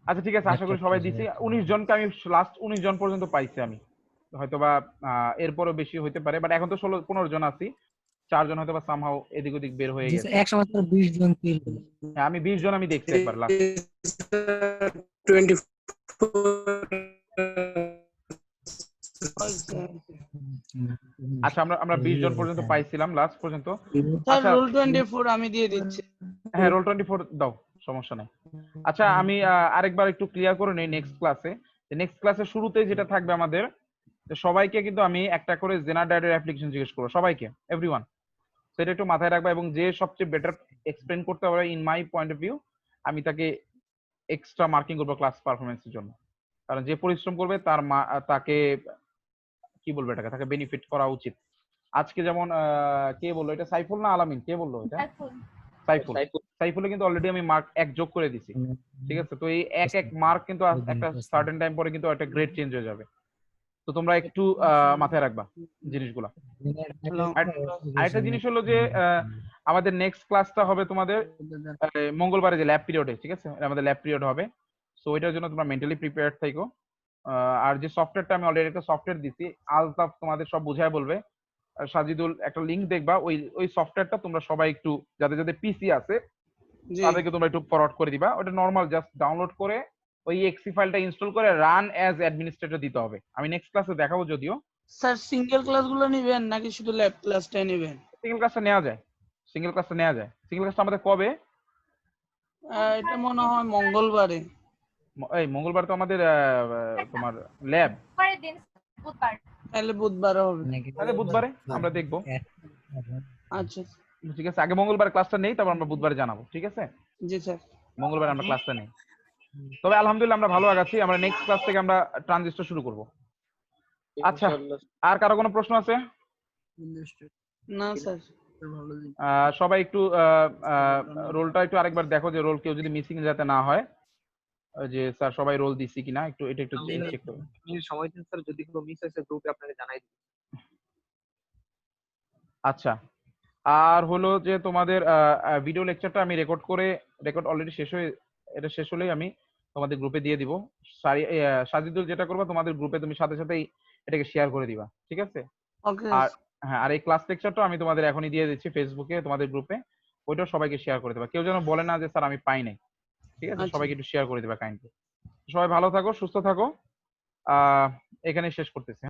আচ্ছা ঠিক আছে, আশা করি সবাই দিছি। 19 জনকে আমি লাস্ট 19 জন পর্যন্ত পাইছি আমি, হয়তোবা এরপরও বেশি হইতে পারে, বাট এখন তো 16-15 জন আছি, 4 জন হয়তোবা সামহাও এদিক ওদিক বের হয়ে গেছে। এক সময় তো 20 জন ছিল। হ্যাঁ আমি 20 জন আমি দেখছি একবার লাস্ট। 24 আচ্ছা আমরা 20 জন পর্যন্ত পাইছিলাম লাস্ট পর্যন্ত। স্যার আচ্ছা রুল 24 আমি দিয়ে দিচ্ছি। হ্যাঁ রোল 24 দাও, সমস্যা নাই। আচ্ছা আমি আরেকবার একটু ক্লিয়ার করে নেই নেক্সট ক্লাসে। নেক্সট ক্লাসের শুরুতে যেটা থাকবে আমাদের, সবাইকে কিন্তু আমি একটা করে জেনারেটরের অ্যাপ্লিকেশন জিজ্ঞেস করবো, সবাইকে, এভরিওয়ান। সেটা একটু মাথায় রাখবা, এবং যে সবচেয়ে বেটার এক্সপ্লেন করতে পারে in my point of view, আমি তাকে এক্সট্রা মার্কিং করবো ক্লাস পারফরমেন্সের জন্য। কারণ যে পরিশ্রম করবে তাকে কি বলবো, এটাকে তাকে বেনিফিট করা উচিত। আজকে যেমন কে বললো এটা, সাইফুল না আলামিন, কে বললো এটা? সাইফুল। সাইফুল। সাইফুলে কিন্তু অলরেডি আমি মার্ক 1 যোগ করে দিছি, ঠিক আছে? তো এই এক মার্ক কিন্তু একটা সার্টেন টাইম পরে কিন্তু একটা গ্রেড চেঞ্জ হয়ে যাবে। তো তোমরা একটু মাথায় রাখবা জিনিসগুলা। আরেকটা জিনিস হলো যে আমাদের নেক্সট ক্লাসটা হবে তোমাদের মঙ্গলবারে যে ল্যাব পিরিয়ডে, ঠিক আছে? আমাদের ল্যাব পিরিয়ড হবে, সো এটার জন্য তোমরা মেন্টালি প্রিপেয়ার্ড থাকো। আর যে সফটওয়্যারটা আমি অলরেডি একটা সফটওয়্যার দিছি, আলতাফ তোমাদের সব বুঝায় বলবে। সাজিদুল একটা লিংক দেখবা, ওই সফটওয়্যারটা তোমরা সবাই একটু যাদের যাদের পিসি আছে তাদেরকে তোমরা একটু ফরওয়ার্ড করে দিবা। ওটা নরমাল জাস্ট ডাউনলোড করে ওই এক্সি ফাইলটা ইনস্টল করে রান অ্যাজ অ্যাডমিনিস্ট্রেটর দিতে হবে। আমি নেক্সট ক্লাসে দেখাবো যদিও। স্যার সিঙ্গেল ক্লাসগুলো নেবেন নাকি শুধু ল্যাব ক্লাসটাই নেবেন? সিঙ্গেল ক্লাসটা নেওয়া যায়, সিঙ্গেল ক্লাসটা নেওয়া যায়। সিঙ্গেল ক্লাসটা আমাদের কবে? এটা মনে হয় মঙ্গলবারে। এই মঙ্গলবার তো আমাদের তোমার ল্যাব, পরের দিন বুধবার। তাহলে বুধবারে হবে। তাহলে বুধবারে আমরা দেখবো। আচ্ছা ঠিক আছে, আগে মঙ্গলবার ক্লাসটা নেই, তারপর আমরা বুধবারে জানাবো, ঠিক আছে? জি স্যার। মঙ্গলবার আমরা ক্লাসটা নেই। তবে আলহামদুলিল্লাহ আমরা ভালো আগাচ্ছি। আমরা নেক্সট ক্লাস থেকে আমরা ট্রানজিস্টর শুরু করব। আচ্ছা, আর কারো কোনো প্রশ্ন আছে? না স্যার। সবাই একটু রোলটা একটু আরেকবার দেখো যে রোল কেউ যদি মিসিং যাতে না হয়, যে স্যার সবাই রোল দিছি কিনা একটু এটা একটু চেক করুন। সময় দিন স্যার, যদি কোনো মিস হয়েছে গ্রুপে আপনাকে জানাই দিই। আচ্ছা, আর হলো যে তোমাদের ভিডিও লেকচারটা আমি রেকর্ড অলরেডি শেষ হয়ে, এটা শেষ হলেই আমি তোমাদের গ্রুপে দিয়ে দিব। সাজিদুল যেটা করবা, তোমাদের গ্রুপে তুমি সাথে সাথেই এটাকে শেয়ার করে দিবা, ঠিক আছে? ওকে। আর হ্যাঁ, আর এই ক্লাস লেকচারটা আমি তোমাদের এখনই দিয়ে দিচ্ছি ফেসবুকে তোমাদের গ্রুপে, ওইটাও সবাইকে শেয়ার করে দেবা। কেউ যেন বলে না যে স্যার আমি পাই নাই, ঠিক আছে? সবাইকে একটু শেয়ার করে দিবা কাইন্ডলি। সবাই ভালো থাকো, সুস্থ থাকো। এখানে শেষ করতেছি।